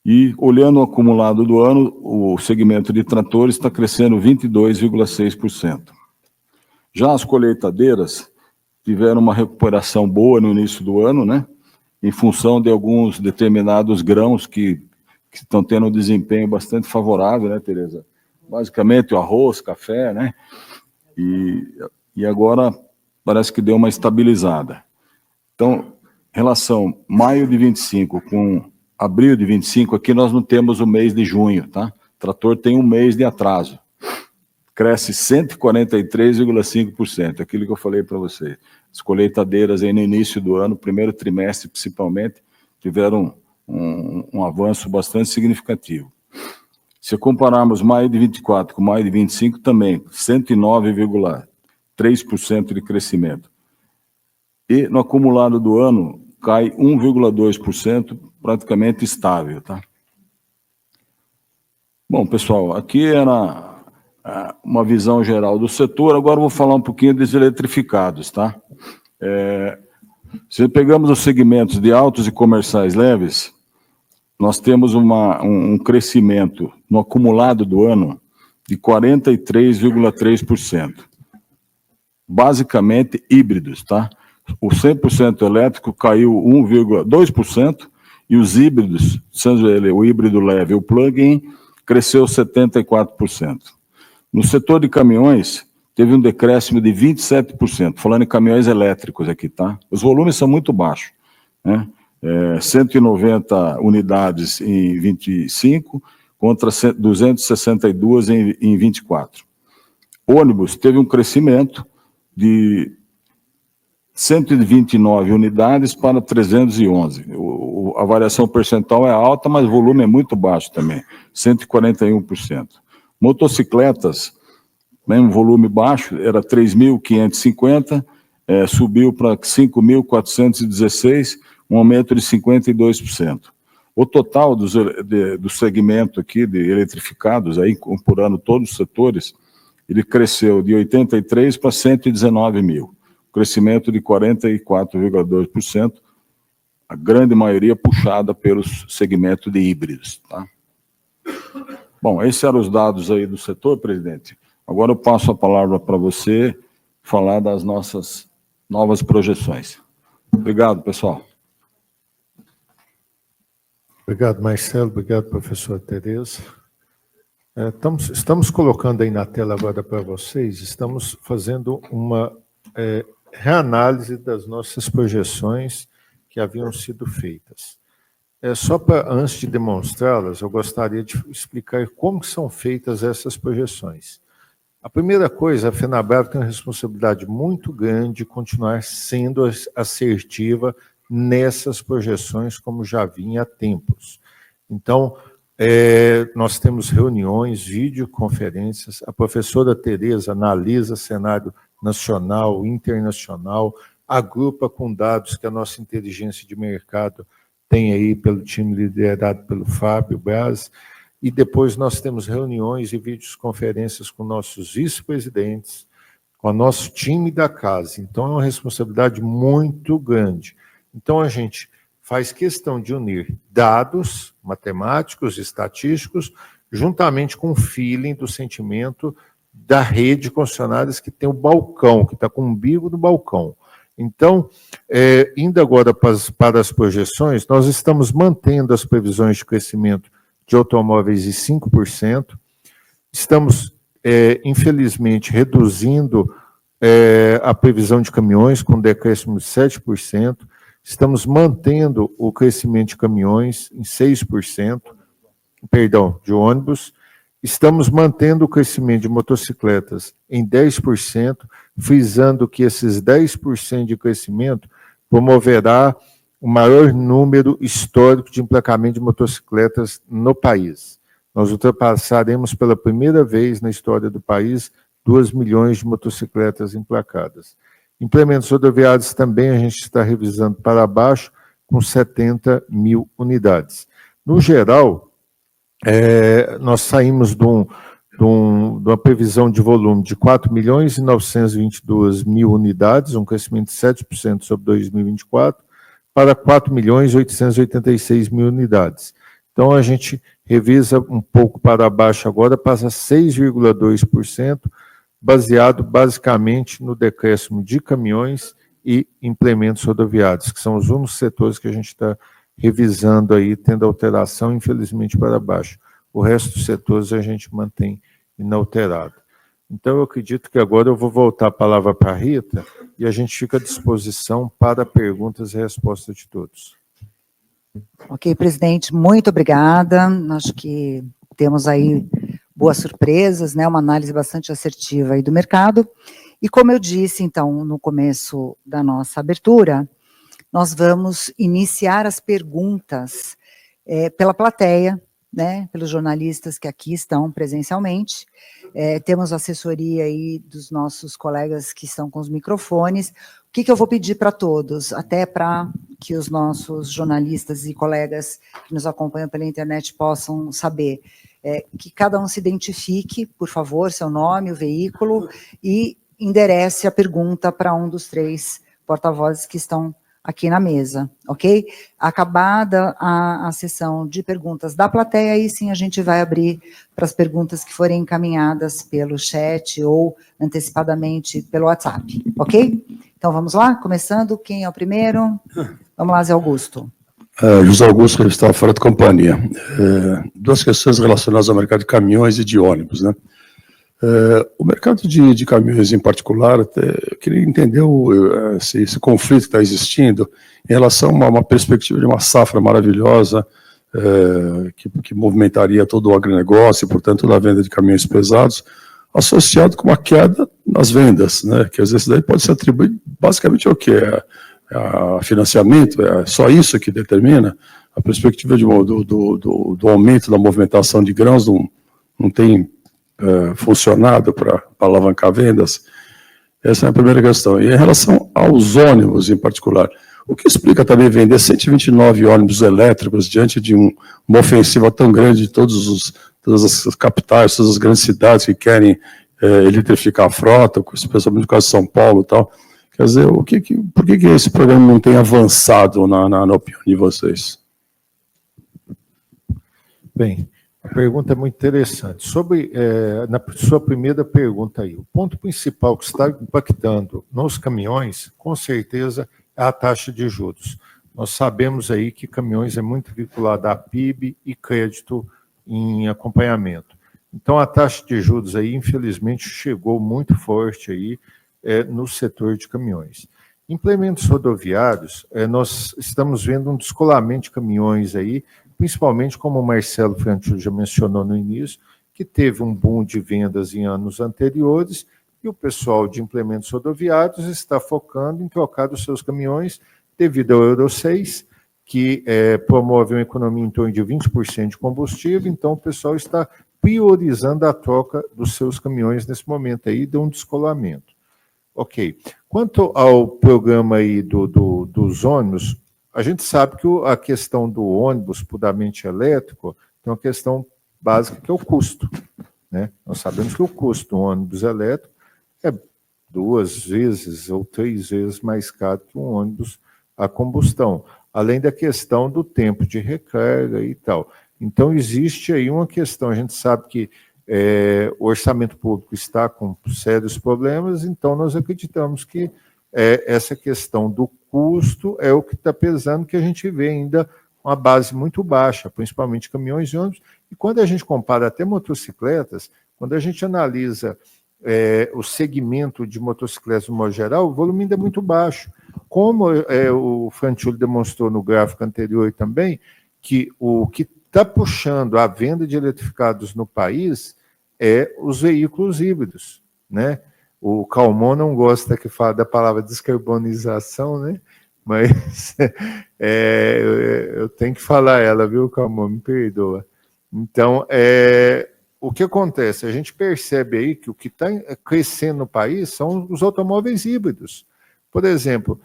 E, olhando o acumulado do ano, o segmento de tratores está crescendo 22,6%. Já as colheitadeiras tiveram uma recuperação boa no início do ano, né? Em função de alguns determinados grãos que estão tendo um desempenho bastante favorável, né, Tereza? Basicamente o arroz, café, né? E agora parece que deu uma estabilizada. Então, em relação maio de 25 com abril de 25, aqui nós não temos o mês de junho, tá? O trator tem um mês de atraso. Cresce 143,5%, aquilo que eu falei para vocês. As colheitadeiras aí no início do ano, primeiro trimestre principalmente, tiveram um avanço bastante significativo. Se compararmos maio de 24 com maio de 25, também 109,3% de crescimento. E no acumulado do ano, cai 1,2%, praticamente estável, tá? Bom, pessoal, aqui era uma visão geral do setor. Agora eu vou falar um pouquinho dos eletrificados, tá? Se pegamos os segmentos de autos e comerciais leves, nós temos um crescimento no acumulado do ano de 43,3%. Basicamente híbridos, tá? O 100% elétrico caiu 1,2%, e os híbridos, sendo ele o híbrido leve e o plug-in, cresceu 74%. No setor de caminhões, teve um decréscimo de 27%, falando em caminhões elétricos aqui, tá? Os volumes são muito baixos, né? 190 unidades em 25, contra 262 em 24. Ônibus teve um crescimento de 129 unidades para 311. A variação percentual é alta, mas o volume é muito baixo também, 141%. Motocicletas, mesmo volume baixo, era 3.550, subiu para 5.416, um aumento de 52%. O total do segmento aqui de eletrificados, aí, incorporando todos os setores, ele cresceu de 83 para 119 mil, crescimento de 44,2%, a grande maioria puxada pelos segmentos de híbridos. Tá? Bom, esses eram os dados aí do setor, presidente. Agora eu passo a palavra para você falar das nossas novas projeções. Obrigado, pessoal. Obrigado, Marcelo. Obrigado, professora Tereza. Estamos colocando aí na tela agora para vocês, estamos fazendo uma reanálise das nossas projeções que haviam sido feitas. Só para, antes de demonstrá-las, eu gostaria de explicar como são feitas essas projeções. A primeira coisa, a FenaBrave tem uma responsabilidade muito grande de continuar sendo assertiva nessas projeções, como já vinha há tempos. Então, nós temos reuniões, videoconferências, a professora Tereza analisa cenário nacional, internacional, agrupa com dados que a nossa inteligência de mercado tem aí pelo time liderado pelo Fábio Braz, e depois nós temos reuniões e videoconferências com nossos vice-presidentes, com o nosso time da casa. Então, é uma responsabilidade muito grande. Então, a gente faz questão de unir dados matemáticos, estatísticos, juntamente com o feeling do sentimento da rede de concessionárias que tem o balcão, que está com o umbigo do balcão. Então, indo agora para as projeções, nós estamos mantendo as previsões de crescimento de automóveis de 5%, estamos, infelizmente, reduzindo a previsão de caminhões com decréscimo de 7%, estamos mantendo o crescimento de caminhões em 6%, perdão, de ônibus, estamos mantendo o crescimento de motocicletas em 10%, frisando que esses 10% de crescimento promoverá o maior número histórico de emplacamento de motocicletas no país. Nós ultrapassaremos pela primeira vez na história do país 2 milhões de motocicletas emplacadas. Implementos rodoviários também a gente está revisando para baixo, com 70 mil unidades. No geral, nós saímos de uma previsão de volume de 4 milhões e 922 mil unidades, um crescimento de 7% sobre 2024, para 4 milhões e 886 mil unidades. Então, a gente revisa um pouco para baixo agora, passa 6,2%, baseado basicamente no decréscimo de caminhões e implementos rodoviários, que são os únicos setores que a gente está revisando aí, tendo alteração, infelizmente, para baixo. O resto dos setores a gente mantém inalterado. Então, eu acredito que agora eu vou voltar a palavra para a Rita e a gente fica à disposição para perguntas e respostas de todos. Ok, presidente, muito obrigada. Acho que temos aí boas surpresas, né? Uma análise bastante assertiva aí do mercado. E como eu disse, então, no começo da nossa abertura, nós vamos iniciar as perguntas pela plateia, né, pelos jornalistas que aqui estão presencialmente. Temos assessoria aí dos nossos colegas que estão com os microfones. O que eu vou pedir para todos, até para que os nossos jornalistas e colegas que nos acompanham pela internet possam saber, que cada um se identifique, por favor, seu nome, o veículo, e enderece a pergunta para um dos 3 porta-vozes que estão aqui na mesa, ok? Acabada a sessão de perguntas da plateia, aí sim a gente vai abrir para as perguntas que forem encaminhadas pelo chat ou antecipadamente pelo WhatsApp, ok? Então vamos lá, começando, quem é o primeiro? Vamos lá, Zé Augusto. José Augusto, revista Fora de Companhia. 2 questões relacionadas ao mercado de caminhões e de ônibus, né? O mercado de caminhões em particular, eu queria entender esse conflito que está existindo em relação a uma perspectiva de uma safra maravilhosa que movimentaria todo o agronegócio e, portanto, toda a venda de caminhões pesados, associado com uma queda nas vendas, né? Que às vezes daí pode ser atribuído basicamente ao quê? A financiamento, é só isso que determina? A perspectiva do aumento da movimentação de grãos não tem funcionado para alavancar vendas? Essa é a primeira questão. E em relação aos ônibus em particular, o que explica também vender 129 ônibus elétricos diante de uma ofensiva tão grande de todas as capitais, todas as grandes cidades que querem eletrificar a frota, especialmente no caso de São Paulo e tal? Quer dizer, por que esse programa não tem avançado na opinião de vocês? Bem, a pergunta é muito interessante. Na sua primeira pergunta aí, o ponto principal que está impactando nos caminhões, com certeza, é a taxa de juros. Nós sabemos aí que caminhões é muito vinculado a PIB e crédito em acompanhamento. Então, a taxa de juros aí, infelizmente, chegou muito forte aí no setor de caminhões. Implementos rodoviários, nós estamos vendo um descolamento de caminhões aí, principalmente como o Marcelo Franchul já mencionou no início, que teve um boom de vendas em anos anteriores, e o pessoal de implementos rodoviários está focando em trocar os seus caminhões devido ao Euro 6, que promove uma economia em torno de 20% de combustível, então o pessoal está priorizando a troca dos seus caminhões nesse momento aí, de um descolamento. Ok. Quanto ao programa aí dos ônibus, a gente sabe que a questão do ônibus puramente elétrico tem uma questão básica que é o custo, né? Nós sabemos que o custo do ônibus elétrico é 2 vezes ou 3 vezes mais caro que um ônibus a combustão, além da questão do tempo de recarga e tal. Então, existe aí uma questão, a gente sabe que o orçamento público está com sérios problemas, então nós acreditamos que essa questão do custo é o que está pesando, que a gente vê ainda uma base muito baixa, principalmente caminhões e ônibus, e quando a gente compara até motocicletas, quando a gente analisa o segmento de motocicletas no modo geral, o volume ainda é muito baixo. Como o Franchul demonstrou no gráfico anterior também, que o que está puxando a venda de eletrificados no país os veículos híbridos, né? O Calmon não gosta que fala da palavra descarbonização, né? Mas eu tenho que falar ela, viu, Calmon? Me perdoa. Então, o que acontece? A gente percebe aí que o que está crescendo no país são os automóveis híbridos. Por exemplo,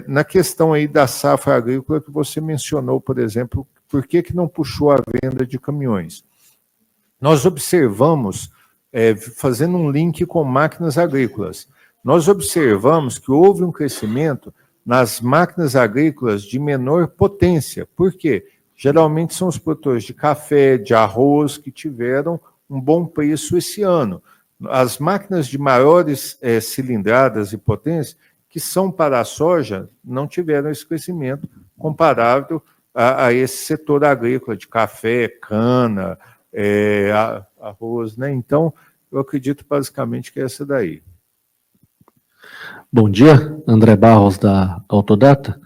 na questão aí da safra agrícola que você mencionou, por exemplo, por que não puxou a venda de caminhões? Nós observamos, fazendo um link com máquinas agrícolas, nós observamos que houve um crescimento nas máquinas agrícolas de menor potência. Por quê? Geralmente são os produtores de café, de arroz, que tiveram um bom preço esse ano. As máquinas de maiores cilindradas e potência, que são para a soja, não tiveram esse crescimento comparável a esse setor agrícola de café, cana, arroz, né? Então, eu acredito basicamente que é essa daí. Bom dia, André Barros, da Autodata.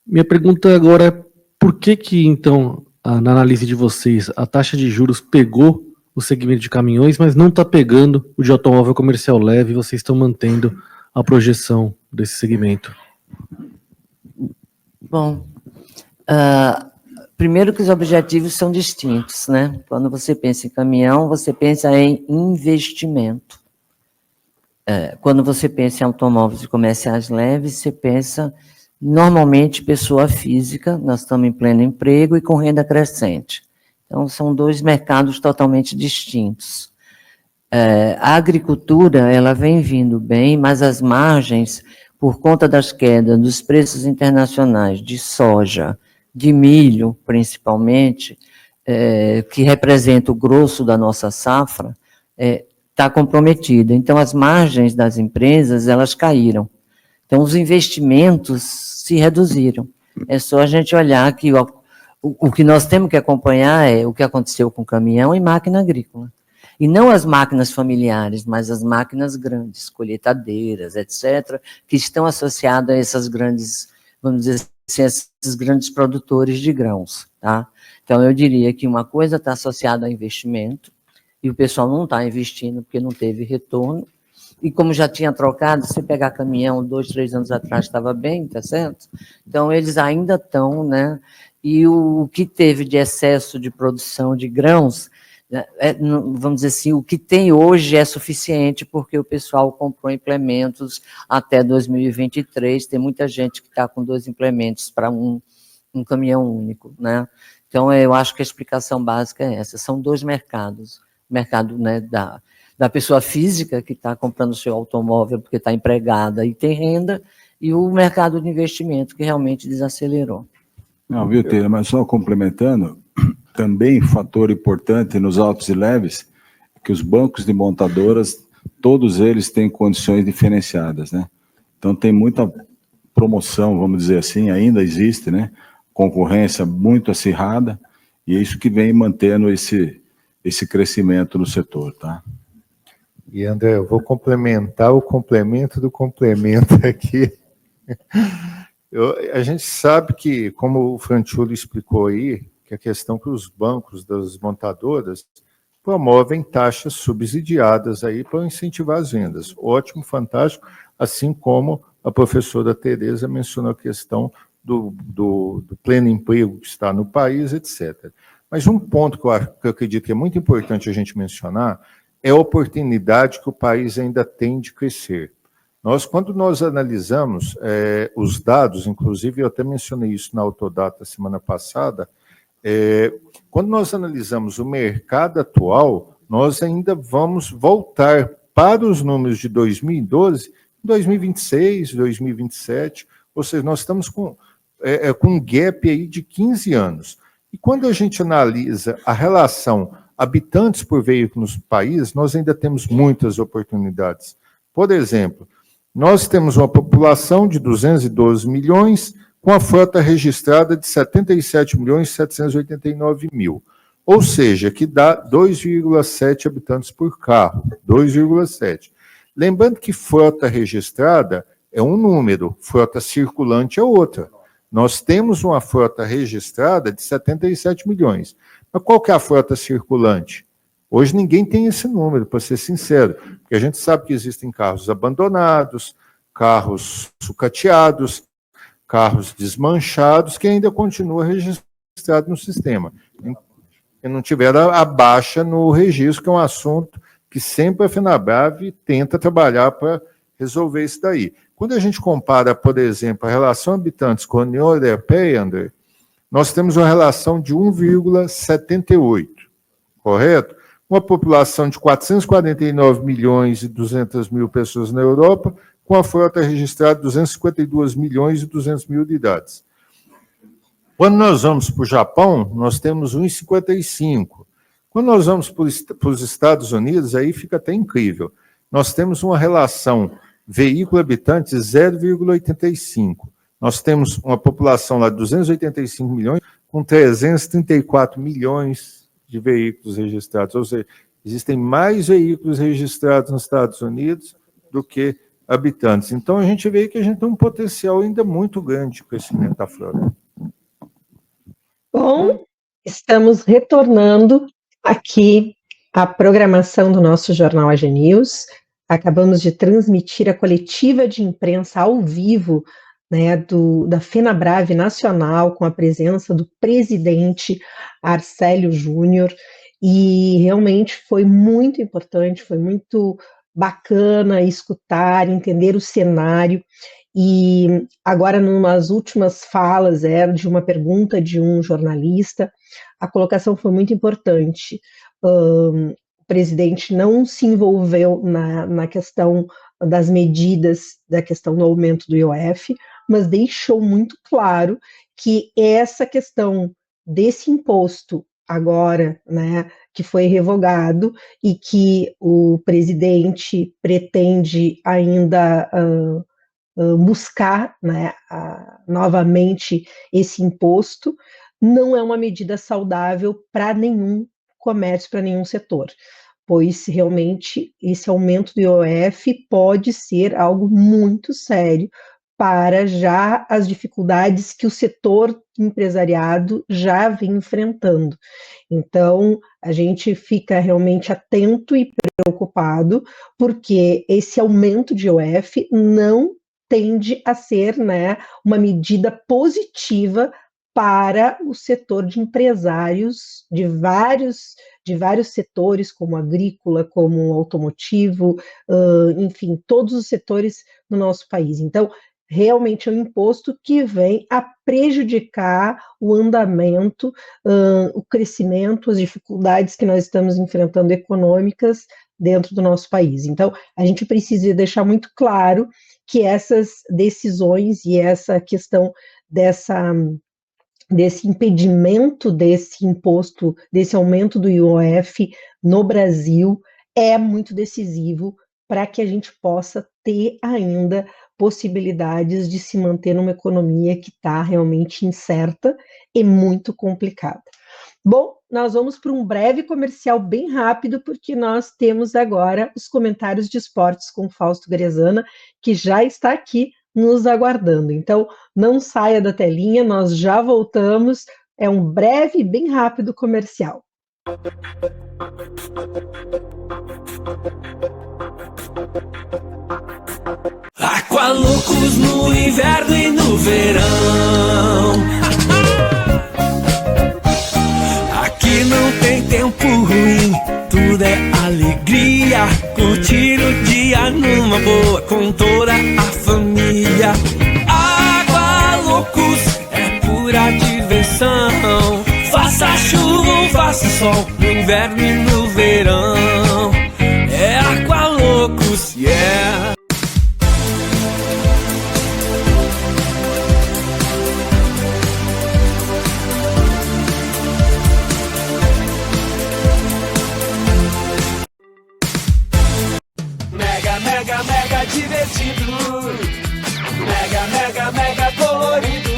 Minha pergunta agora é por que então, na análise de vocês, a taxa de juros pegou o segmento de caminhões, mas não está pegando o de automóvel comercial leve, e vocês estão mantendo a projeção desse segmento? Bom, primeiro que os objetivos são distintos, né? Quando você pensa em caminhão, você pensa em investimento. Quando você pensa em automóveis comerciais leves, você pensa normalmente pessoa física, nós estamos em pleno emprego e com renda crescente. Então, são 2 mercados totalmente distintos. A agricultura, ela vem vindo bem, mas as margens, por conta das quedas dos preços internacionais de soja, de milho, principalmente, que representa o grosso da nossa safra, está comprometida. Então, as margens das empresas, elas caíram. Então, os investimentos se reduziram. É só a gente olhar que o que nós temos que acompanhar é o que aconteceu com caminhão e máquina agrícola. E não as máquinas familiares, mas as máquinas grandes, colheitadeiras, etc., que estão associadas a essas grandes, vamos dizer assim, esses grandes produtores de grãos, tá? Então, eu diria que uma coisa está associada a investimento e o pessoal não está investindo porque não teve retorno. E como já tinha trocado, se pegar caminhão 2, 3 anos atrás estava bem, tá certo? Então, eles ainda estão, né? E o que teve de excesso de produção de grãos, né, vamos dizer assim, o que tem hoje é suficiente porque o pessoal comprou implementos até 2023, tem muita gente que está com 2 implementos para um caminhão único, né? Então, eu acho que a explicação básica é essa, são 2 mercados, o mercado, né, da pessoa física que está comprando o seu automóvel porque está empregada e tem renda, e o mercado de investimento que realmente desacelerou. Não, viu, Teira, mas só complementando, também fator importante nos altos e leves, é que os bancos de montadoras, todos eles têm condições diferenciadas, né? Então tem muita promoção, vamos dizer assim, ainda existe, né? Concorrência muito acirrada, e é isso que vem mantendo esse crescimento no setor, tá? E, André, eu vou complementar o complemento do complemento aqui. A gente sabe que, como o Franciulli explicou aí, que a questão que os bancos das montadoras promovem taxas subsidiadas aí para incentivar as vendas. Ótimo, fantástico, assim como a professora Tereza mencionou a questão do pleno emprego que está no país, etc. Mas um ponto que eu acredito que é muito importante a gente mencionar é a oportunidade que o país ainda tem de crescer. Quando nós analisamos os dados, inclusive eu até mencionei isso na Autodata semana passada, quando nós analisamos o mercado atual, nós ainda vamos voltar para os números de 2012, 2026, 2027, ou seja, nós estamos com um gap aí de 15 anos. E quando a gente analisa a relação habitantes por veículo no país, nós ainda temos muitas oportunidades. Por exemplo, nós temos uma população de 212 milhões, com a frota registrada de 77.789.000, ou seja, que dá 2,7 habitantes por carro, 2,7. Lembrando que frota registrada é um número, frota circulante é outra. Nós temos uma frota registrada de 77 milhões. Mas qual que é a frota circulante? Hoje ninguém tem esse número, para ser sincero, porque a gente sabe que existem carros abandonados, carros sucateados, carros desmanchados, que ainda continua registrado no sistema. E não tiveram a baixa no registro, que é um assunto que sempre a FenaBrave tenta trabalhar para resolver isso daí. Quando a gente compara, por exemplo, a relação habitantes com a União Europeia, André, nós temos uma relação de 1,78, correto? Uma população de 449 milhões e 200 mil pessoas na Europa, com a frota registrada de 252 milhões e 200 mil unidades. Quando nós vamos para o Japão, nós temos 1,55. Quando nós vamos para os Estados Unidos, aí fica até incrível. Nós temos uma relação veículo-habitante 0,85. Nós temos uma população lá de 285 milhões, com 334 milhões de veículos registrados. Ou seja, existem mais veículos registrados nos Estados Unidos do que habitantes. Então, a gente vê que a gente tem um potencial ainda muito grande de crescimento da frota. Bom, estamos retornando aqui à programação do nosso Jornal AG News. Acabamos de transmitir a coletiva de imprensa ao vivo, né, da FenaBrave Nacional, com a presença do presidente Arcélio Júnior, e realmente foi muito importante, foi muito bacana escutar, entender o cenário. E agora, numas últimas falas, de uma pergunta de um jornalista, a colocação foi muito importante. O presidente não se envolveu na questão das medidas, da questão do aumento do IOF, mas deixou muito claro que essa questão desse imposto agora, né, que foi revogado e que o presidente pretende ainda buscar, né, novamente esse imposto, não é uma medida saudável para nenhum comércio, para nenhum setor, pois realmente esse aumento do IOF pode ser algo muito sério para já as dificuldades que o setor empresariado já vem enfrentando. Então, a gente fica realmente atento e preocupado, porque esse aumento de IOF não tende a ser, né, uma medida positiva para o setor de empresários de vários setores, como agrícola, como automotivo, enfim, todos os setores no nosso país. Então, realmente é um imposto que vem a prejudicar o andamento, o crescimento, as dificuldades que nós estamos enfrentando econômicas dentro do nosso país. Então, a gente precisa deixar muito claro que essas decisões e essa questão desse impedimento desse imposto, desse aumento do IOF no Brasil, é muito decisivo para que a gente possa ter ainda possibilidades de se manter numa economia que está realmente incerta e muito complicada. Bom, nós vamos para um breve comercial bem rápido, porque nós temos agora os comentários de esportes com Fausto Grezana, que já está aqui nos aguardando. Então, não saia da telinha, nós já voltamos. É um breve e bem rápido comercial. Aqualoucos no inverno e no verão. Aqui não tem tempo ruim, tudo é alegria. Curtir o dia numa boa com toda a família. Aqualoucos é pura diversão. Faça chuva ou faça sol, no inverno e no verão. É Aqualoucos, yeah. Mega divertido, mega colorido.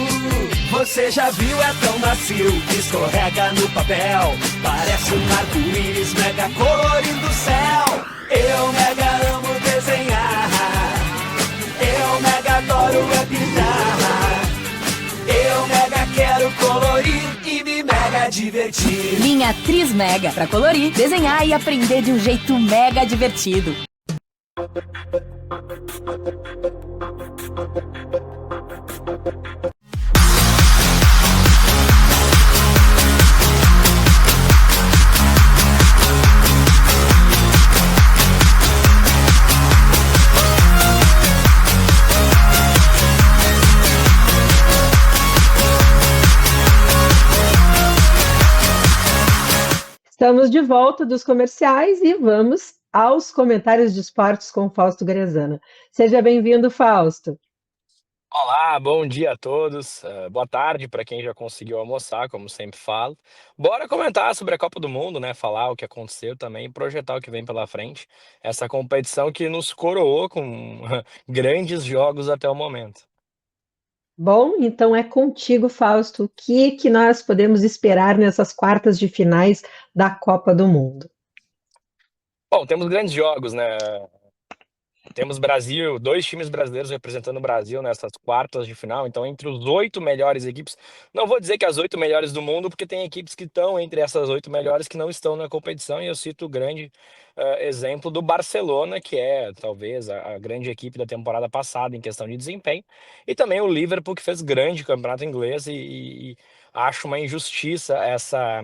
Você já viu, é tão macio, escorrega no papel, parece um arco-íris mega colorindo o céu. Eu mega amo desenhar, eu mega adoro é pintar, eu mega quero colorir e me mega divertir. Linha Trismega, pra colorir, desenhar e aprender de um jeito mega divertido. Estamos de volta dos comerciais e vamos aos comentários de esportes com Fausto Grezana. Seja bem-vindo, Fausto. Olá, bom dia a todos. Boa tarde para quem já conseguiu almoçar, como sempre falo. Bora comentar sobre a Copa do Mundo, né? Falar o que aconteceu também, projetar o que vem pela frente. Essa competição que nos coroou com grandes jogos até o momento. Bom, então é contigo, Fausto. O que nós podemos esperar nessas quartas de finais da Copa do Mundo? Bom, temos grandes jogos, né? Temos Brasil, 2 times brasileiros representando o Brasil nessas quartas de final. Então, entre os 8 melhores equipes, não vou dizer que as 8 melhores do mundo, porque tem equipes que estão entre essas 8 melhores que não estão na competição. E eu cito o grande exemplo do Barcelona, que é talvez a grande equipe da temporada passada em questão de desempenho. E também o Liverpool, que fez grande campeonato inglês e acho uma injustiça essa.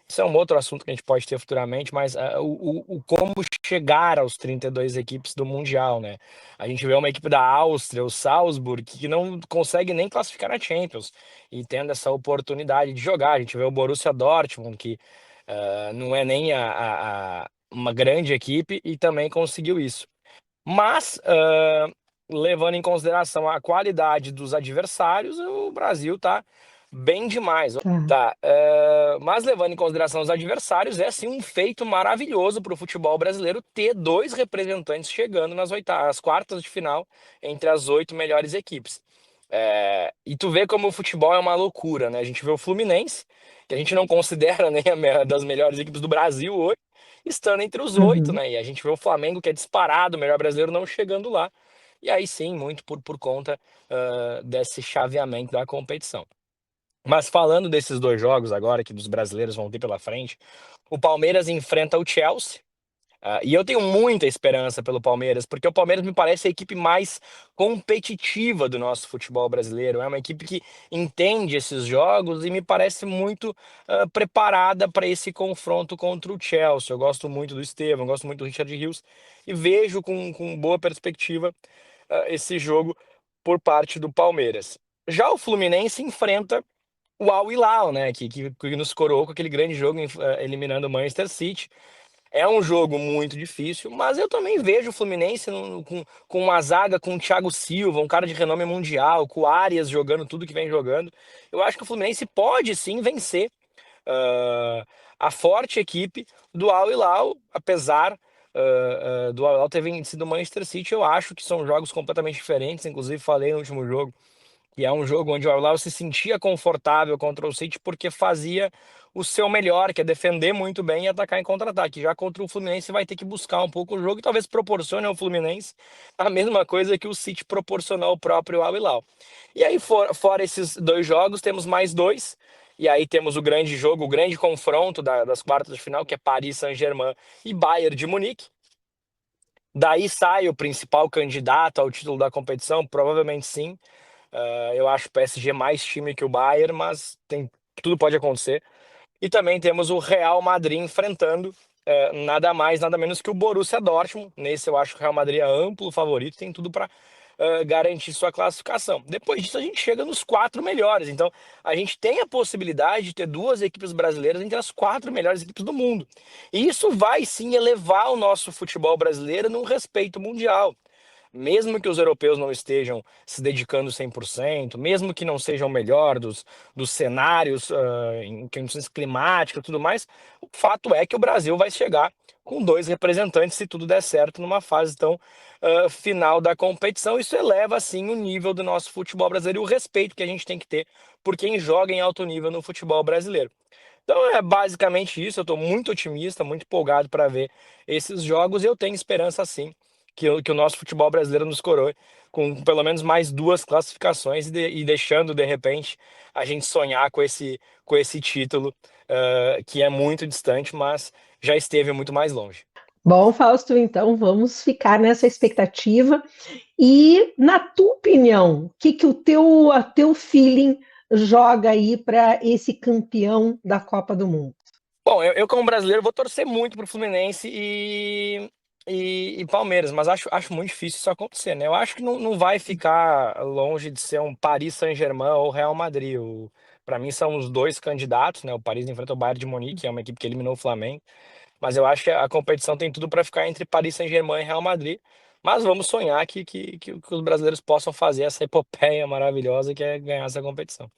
Isso é um outro assunto que a gente pode ter futuramente, mas o como chegar aos 32 equipes do Mundial, né? A gente vê uma equipe da Áustria, o Salzburg, que não consegue nem classificar na Champions, e tendo essa oportunidade de jogar. A gente vê o Borussia Dortmund, que não é nem uma grande equipe, e também conseguiu isso. Mas, levando em consideração a qualidade dos adversários, o Brasil tá bem demais. Tá, mas levando em consideração os adversários, é sim um feito maravilhoso para o futebol brasileiro ter 2 representantes chegando nas quartas de final entre as 8 melhores equipes. E tu vê como o futebol é uma loucura, né? A gente vê o Fluminense, que a gente não considera nem das melhores equipes do Brasil hoje, estando entre os 8, né? E a gente vê o Flamengo, que é disparado, o melhor brasileiro, não chegando lá. e aí sim, muito por conta desse chaveamento da competição. Mas falando desses 2 jogos agora que dos brasileiros vão ter pela frente, o Palmeiras enfrenta o Chelsea, e eu tenho muita esperança pelo Palmeiras, porque o Palmeiras me parece a equipe mais competitiva do nosso futebol brasileiro. É uma equipe que entende esses jogos e me parece muito preparada para esse confronto contra o Chelsea. Eu gosto muito do Estevão, gosto muito do Richard Rios e vejo com boa perspectiva esse jogo por parte do Palmeiras. Já o Fluminense enfrenta o Al Hilal, né, que nos coroou com aquele grande jogo eliminando o Manchester City. É um jogo muito difícil, mas eu também vejo o Fluminense com uma zaga com o Thiago Silva, um cara de renome mundial, com o Arias jogando tudo que vem jogando. Eu acho que o Fluminense pode sim vencer a forte equipe do Al Hilal, apesar do Al Hilal ter vencido o Manchester City. Eu acho que são jogos completamente diferentes, inclusive falei no último jogo que é um jogo onde o Al Hilal se sentia confortável contra o City porque fazia o seu melhor, que é defender muito bem e atacar em contra-ataque. Já contra o Fluminense vai ter que buscar um pouco o jogo e talvez proporcione ao Fluminense a mesma coisa que o City proporcionou ao próprio Al Hilal. E aí, fora esses 2 jogos, temos mais 2. E aí temos o grande jogo, o grande confronto das quartas de final, que é Paris Saint-Germain e Bayern de Munique. Daí sai o principal candidato ao título da competição, provavelmente sim. Eu acho o PSG mais time que o Bayern, mas tudo pode acontecer. E também temos o Real Madrid enfrentando nada mais, nada menos que o Borussia Dortmund. Nesse eu acho que o Real Madrid é amplo favorito, tem tudo para garantir sua classificação. Depois disso a gente chega nos 4 melhores. Então a gente tem a possibilidade de ter 2 equipes brasileiras entre as 4 melhores equipes do mundo. E isso vai sim elevar o nosso futebol brasileiro num respeito mundial. Mesmo que os europeus não estejam se dedicando 100%, mesmo que não sejam o melhor dos cenários em questões climáticas e tudo mais, o fato é que o Brasil vai chegar com 2 representantes, se tudo der certo, numa fase tão final da competição. Isso eleva, assim, o nível do nosso futebol brasileiro e o respeito que a gente tem que ter por quem joga em alto nível no futebol brasileiro. Então é basicamente isso, eu estou muito otimista, muito empolgado para ver esses jogos e eu tenho esperança, sim, que o nosso futebol brasileiro nos coroe com pelo menos mais 2 classificações e deixando, de repente, a gente sonhar com esse título, que é muito distante, mas já esteve muito mais longe. Bom, Fausto, então vamos ficar nessa expectativa. E, na tua opinião, o que o teu feeling joga aí para esse campeão da Copa do Mundo? Bom, eu como brasileiro vou torcer muito pro Fluminense e Palmeiras, mas acho muito difícil isso acontecer, né? Eu acho que não vai ficar longe de ser um Paris Saint-Germain ou Real Madrid. Para mim são os 2 candidatos, né? O Paris enfrenta o Bayern de Munique, que é uma equipe que eliminou o Flamengo, mas eu acho que a competição tem tudo para ficar entre Paris Saint-Germain e Real Madrid. Mas vamos sonhar que os brasileiros possam fazer essa epopeia maravilhosa que é ganhar essa competição.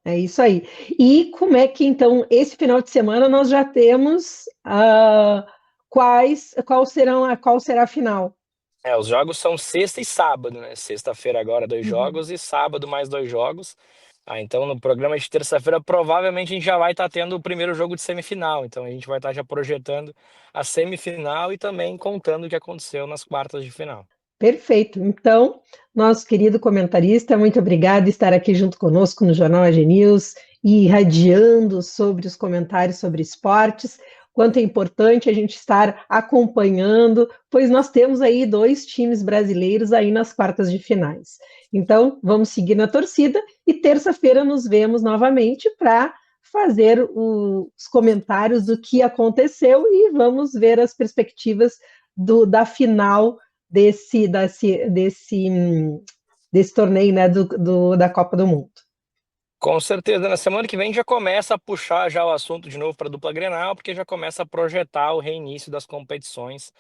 É isso aí. E como é que, então, esse final de semana nós já temos qual será a final? Os jogos são sexta e sábado, né? Sexta-feira agora 2 jogos e sábado mais 2 jogos. Então no programa de terça-feira provavelmente a gente já vai estar tendo o primeiro jogo de semifinal. Então a gente vai estar já projetando a semifinal e também contando o que aconteceu nas quartas de final. Perfeito. Então, nosso querido comentarista, muito obrigado por estar aqui junto conosco no Jornal AG News e irradiando sobre os comentários sobre esportes. Quanto é importante a gente estar acompanhando, pois nós temos aí 2 times brasileiros aí nas quartas de finais. Então, vamos seguir na torcida e terça-feira nos vemos novamente para fazer os comentários do que aconteceu e vamos ver as perspectivas da final desse torneio, né, da Copa do Mundo. Com certeza, na semana que vem já começa a puxar já o assunto de novo para a dupla Grenal, porque já começa a projetar o reinício das competições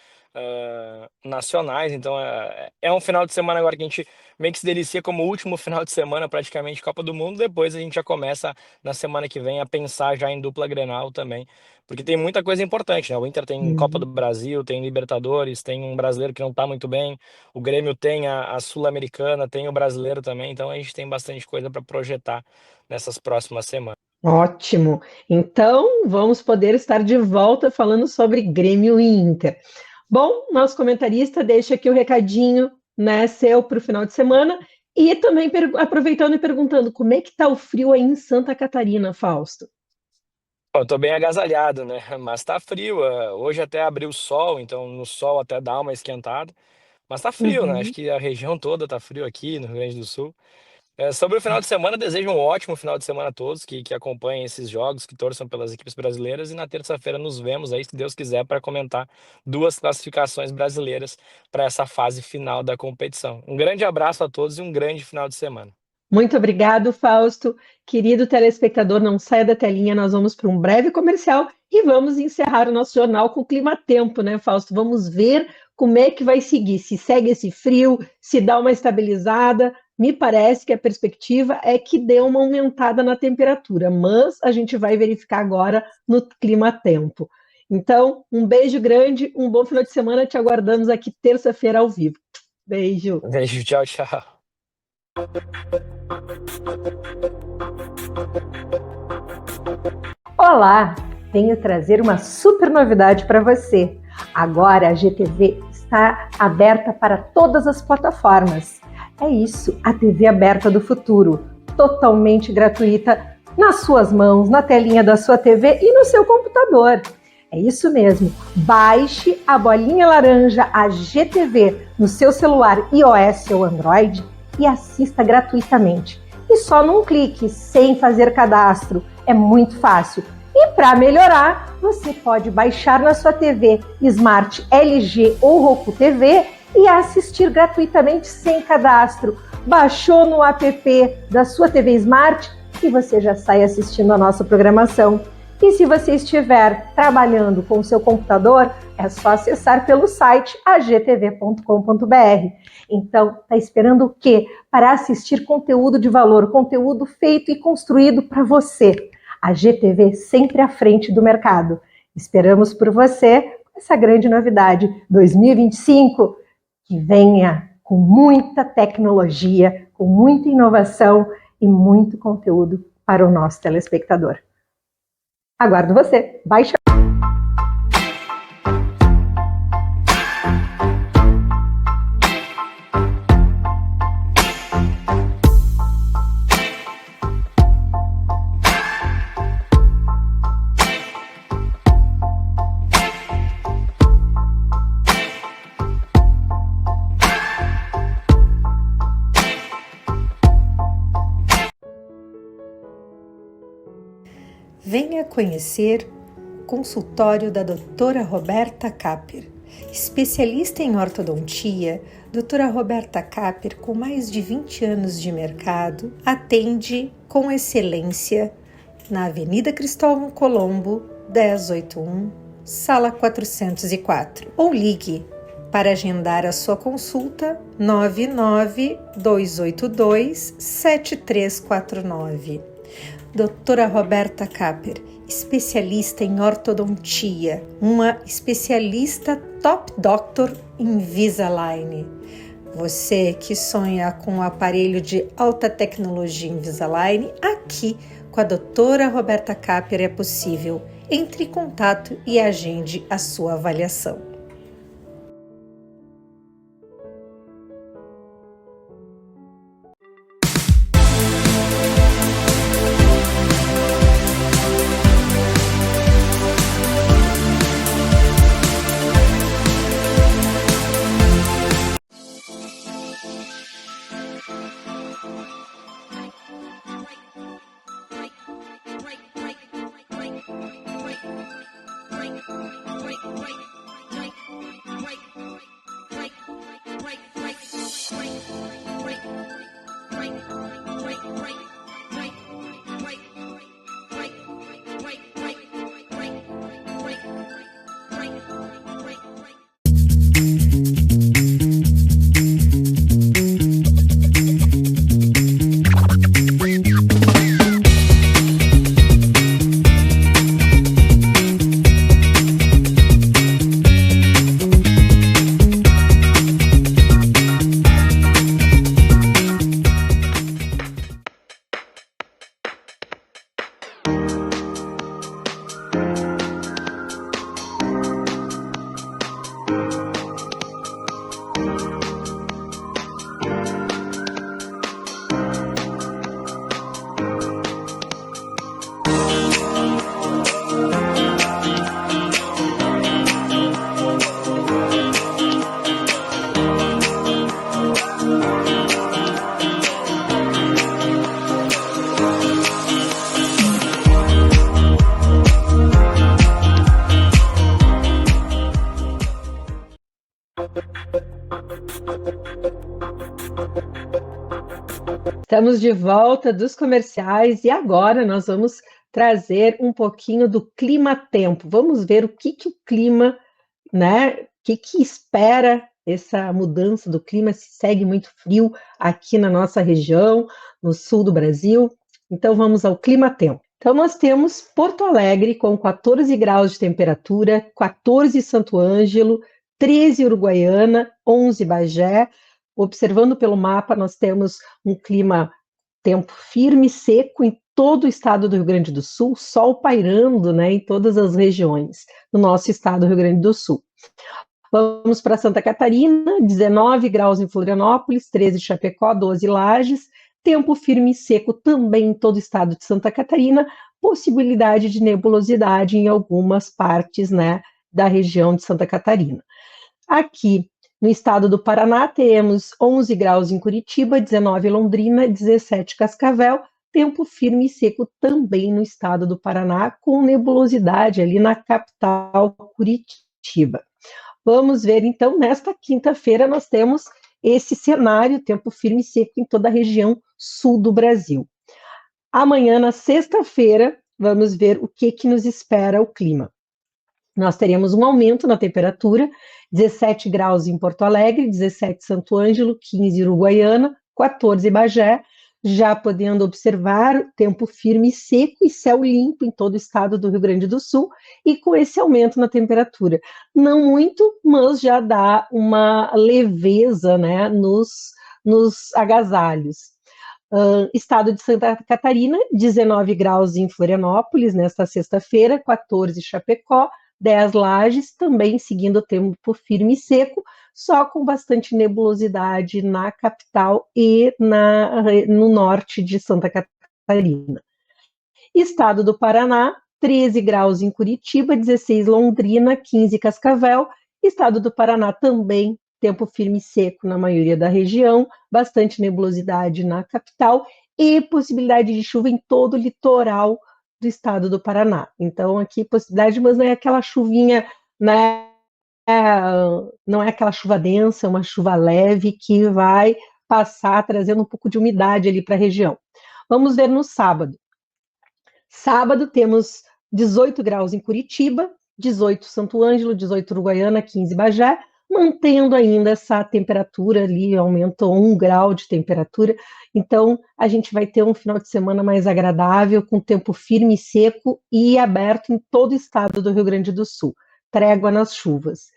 nacionais. Então é um final de semana agora que a gente meio que se delicia como o último final de semana praticamente Copa do Mundo. Depois a gente já começa na semana que vem a pensar já em dupla Grenal também, porque tem muita coisa importante, né? O Inter tem Copa do Brasil, tem Libertadores, tem um brasileiro que não está muito bem, o Grêmio tem a Sul-Americana, tem o brasileiro também, então a gente tem bastante coisa para projetar nessas próximas semanas. Ótimo! Então, vamos poder estar de volta falando sobre Grêmio e Inter. Bom, nosso comentarista deixa aqui o recadinho né, seu para o final de semana. E também aproveitando e perguntando, como é que está o frio aí em Santa Catarina, Fausto? Bom, eu tô bem agasalhado, né? Mas tá frio. Hoje até abriu o sol, então no sol até dá uma esquentada. Mas tá frio, né? Acho Uhum. que a região toda tá frio aqui no Rio Grande do Sul. Sobre o final de semana, desejo um ótimo final de semana a todos que acompanhem esses jogos, que torçam pelas equipes brasileiras. E na terça-feira nos vemos aí, se Deus quiser, para comentar 2 classificações brasileiras para essa fase final da competição. Um grande abraço a todos e um grande final de semana. Muito obrigado, Fausto. Querido telespectador, não saia da telinha, nós vamos para um breve comercial e vamos encerrar o nosso jornal com o clima-tempo, né, Fausto? Vamos ver como é que vai seguir, se segue esse frio, se dá uma estabilizada. Me parece que a perspectiva é que dê uma aumentada na temperatura, mas a gente vai verificar agora no clima-tempo. Então, um beijo grande, um bom final de semana, te aguardamos aqui terça-feira ao vivo. Beijo. Beijo, tchau, tchau. Olá, venho trazer uma super novidade para você. Agora a GTV está aberta para todas as plataformas. É isso, a TV aberta do futuro, totalmente gratuita, nas suas mãos, na telinha da sua TV e no seu computador. É isso mesmo, baixe a bolinha laranja, a GTV, no seu celular iOS ou Android e assista gratuitamente. E só num clique, sem fazer cadastro. É muito fácil. E para melhorar, você pode baixar na sua TV Smart LG ou Roku TV e assistir gratuitamente sem cadastro. Baixou no app da sua TV Smart e você já sai assistindo a nossa programação. E se você estiver trabalhando com o seu computador, é só acessar pelo site agtv.com.br. Então, está esperando o quê? Para assistir conteúdo de valor, conteúdo feito e construído para você. A GTV sempre à frente do mercado. Esperamos por você com essa grande novidade 2025, que venha com muita tecnologia, com muita inovação e muito conteúdo para o nosso telespectador. Aguardo você. Baixa. Venha conhecer o consultório da doutora Roberta Capper. Especialista em ortodontia, doutora Roberta Capper, com mais de 20 anos de mercado, atende com excelência na Avenida Cristóvão Colombo, 1081, sala 404. Ou ligue para agendar a sua consulta 99282-7349. Doutora Roberta Capper, especialista em ortodontia, uma especialista top doctor Invisalign. Você que sonha com um aparelho de alta tecnologia Invisalign, aqui com a doutora Roberta Capper é possível. Entre em contato e agende a sua avaliação. Estamos de volta dos comerciais e agora nós vamos trazer um pouquinho do clima-tempo. Vamos ver o que o clima, né? O que espera essa mudança do clima, se segue muito frio aqui na nossa região, no sul do Brasil. Então vamos ao clima-tempo. Então nós temos Porto Alegre com 14 graus de temperatura, 14 Santo Ângelo, 13 Uruguaiana, 11 Bagé. Observando pelo mapa, nós temos um clima, tempo firme, seco em todo o estado do Rio Grande do Sul, sol pairando, né, em todas as regiões do nosso estado do Rio Grande do Sul. Vamos para Santa Catarina, 19 graus em Florianópolis, 13 em Chapecó, 12 em Lages, tempo firme e seco também em todo o estado de Santa Catarina, possibilidade de nebulosidade em algumas partes, né, da região de Santa Catarina. Aqui, no estado do Paraná, temos 11 graus em Curitiba, 19 em Londrina, 17 em Cascavel, tempo firme e seco também no estado do Paraná, com nebulosidade ali na capital, Curitiba. Vamos ver, então, nesta quinta-feira nós temos esse cenário, tempo firme e seco em toda a região sul do Brasil. Amanhã, na sexta-feira, vamos ver o que nos espera o clima. Nós teremos um aumento na temperatura, 17 graus em Porto Alegre, 17 em Santo Ângelo, 15 em Uruguaiana, 14 em Bagé, já podendo observar tempo firme e seco e céu limpo em todo o estado do Rio Grande do Sul, e com esse aumento na temperatura. Não muito, mas já dá uma leveza, né, nos agasalhos. Estado de Santa Catarina, 19 graus em Florianópolis, nesta sexta-feira, 14 em Chapecó, 10 Lages, também seguindo o tempo firme e seco, só com bastante nebulosidade na capital e no norte de Santa Catarina. Estado do Paraná, 13 graus em Curitiba, 16 Londrina, 15 Cascavel. Estado do Paraná também, tempo firme e seco na maioria da região, bastante nebulosidade na capital e possibilidade de chuva em todo o litoral do estado do Paraná. Então, aqui possibilidade, mas não é aquela chuvinha, né? Não é aquela chuva densa, é uma chuva leve que vai passar trazendo um pouco de umidade ali para a região. Vamos ver no sábado. Sábado temos 18 graus em Curitiba, 18 Santo Ângelo, 18 Uruguaiana, 15 Bagé, mantendo ainda essa temperatura ali, aumentou 1 grau de temperatura, então a gente vai ter um final de semana mais agradável, com tempo firme e seco e aberto em todo o estado do Rio Grande do Sul, trégua nas chuvas.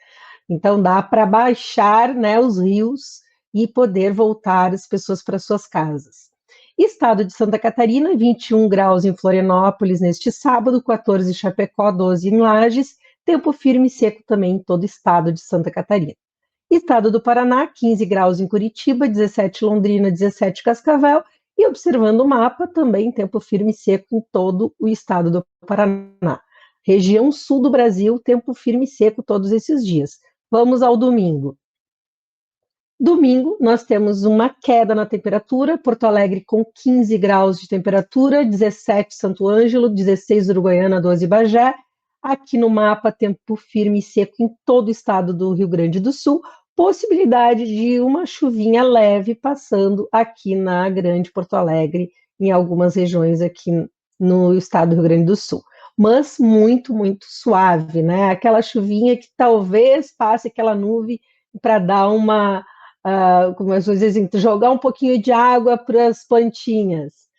Então dá para baixar, né, os rios e poder voltar as pessoas para suas casas. Estado de Santa Catarina, 21 graus em Florianópolis neste sábado, 14 em Chapecó, 12 em Lages, tempo firme e seco também em todo o estado de Santa Catarina. Estado do Paraná, 15 graus em Curitiba, 17 em Londrina, 17 em Cascavel, e observando o mapa, também tempo firme e seco em todo o estado do Paraná. Região sul do Brasil, tempo firme e seco todos esses dias. Vamos ao domingo. Domingo, nós temos uma queda na temperatura, Porto Alegre com 15 graus de temperatura, 17 Santo Ângelo, 16 Uruguaiana, 12 Bagé. Aqui no mapa, tempo firme e seco em todo o estado do Rio Grande do Sul, possibilidade de uma chuvinha leve passando aqui na Grande Porto Alegre, em algumas regiões aqui no estado do Rio Grande do Sul. Mas muito, muito suave, né? Aquela chuvinha que talvez passe aquela nuvem para dar uma, como às vezes, jogar um pouquinho de água para as plantinhas.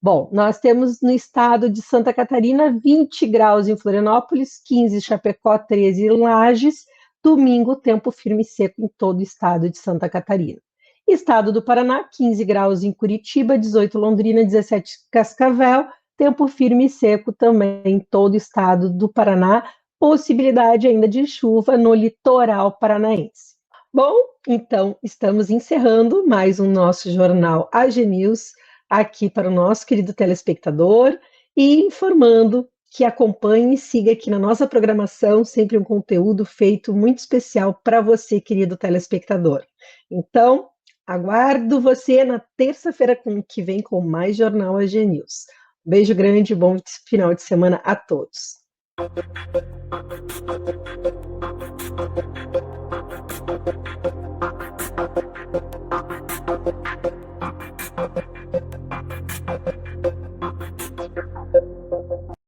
Bom, nós temos no estado de Santa Catarina 20 graus em Florianópolis, 15 em Chapecó, 13 em Lages. Domingo, tempo firme e seco em todo o estado de Santa Catarina. Estado do Paraná, 15 graus em Curitiba, 18 em Londrina, 17 em Cascavel. Tempo firme e seco também em todo o estado do Paraná. Possibilidade ainda de chuva no litoral paranaense. Bom, então estamos encerrando mais um nosso jornal AG News, aqui para o nosso querido telespectador, e informando que acompanhe e siga aqui na nossa programação sempre um conteúdo feito muito especial para você, querido telespectador. Então, aguardo você na terça-feira que vem com mais Jornal AG News. Um beijo grande, bom final de semana a todos.